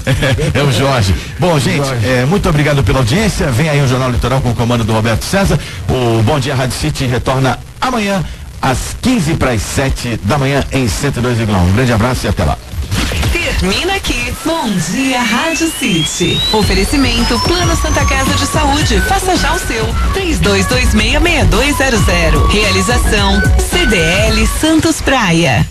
É o Jorge. Bom, gente, muito obrigado pela audiência. Vem aí o Jornal Litoral com o comando do Roberto César. O Bom Dia Rádio City retorna amanhã às 6:45 da manhã em 102,1. Um grande abraço e até lá. Termina aqui. Bom Dia Rádio City. Oferecimento Plano Santa Casa de Saúde. Faça já o seu. 3226-6200. Realização CDL Santos Praia.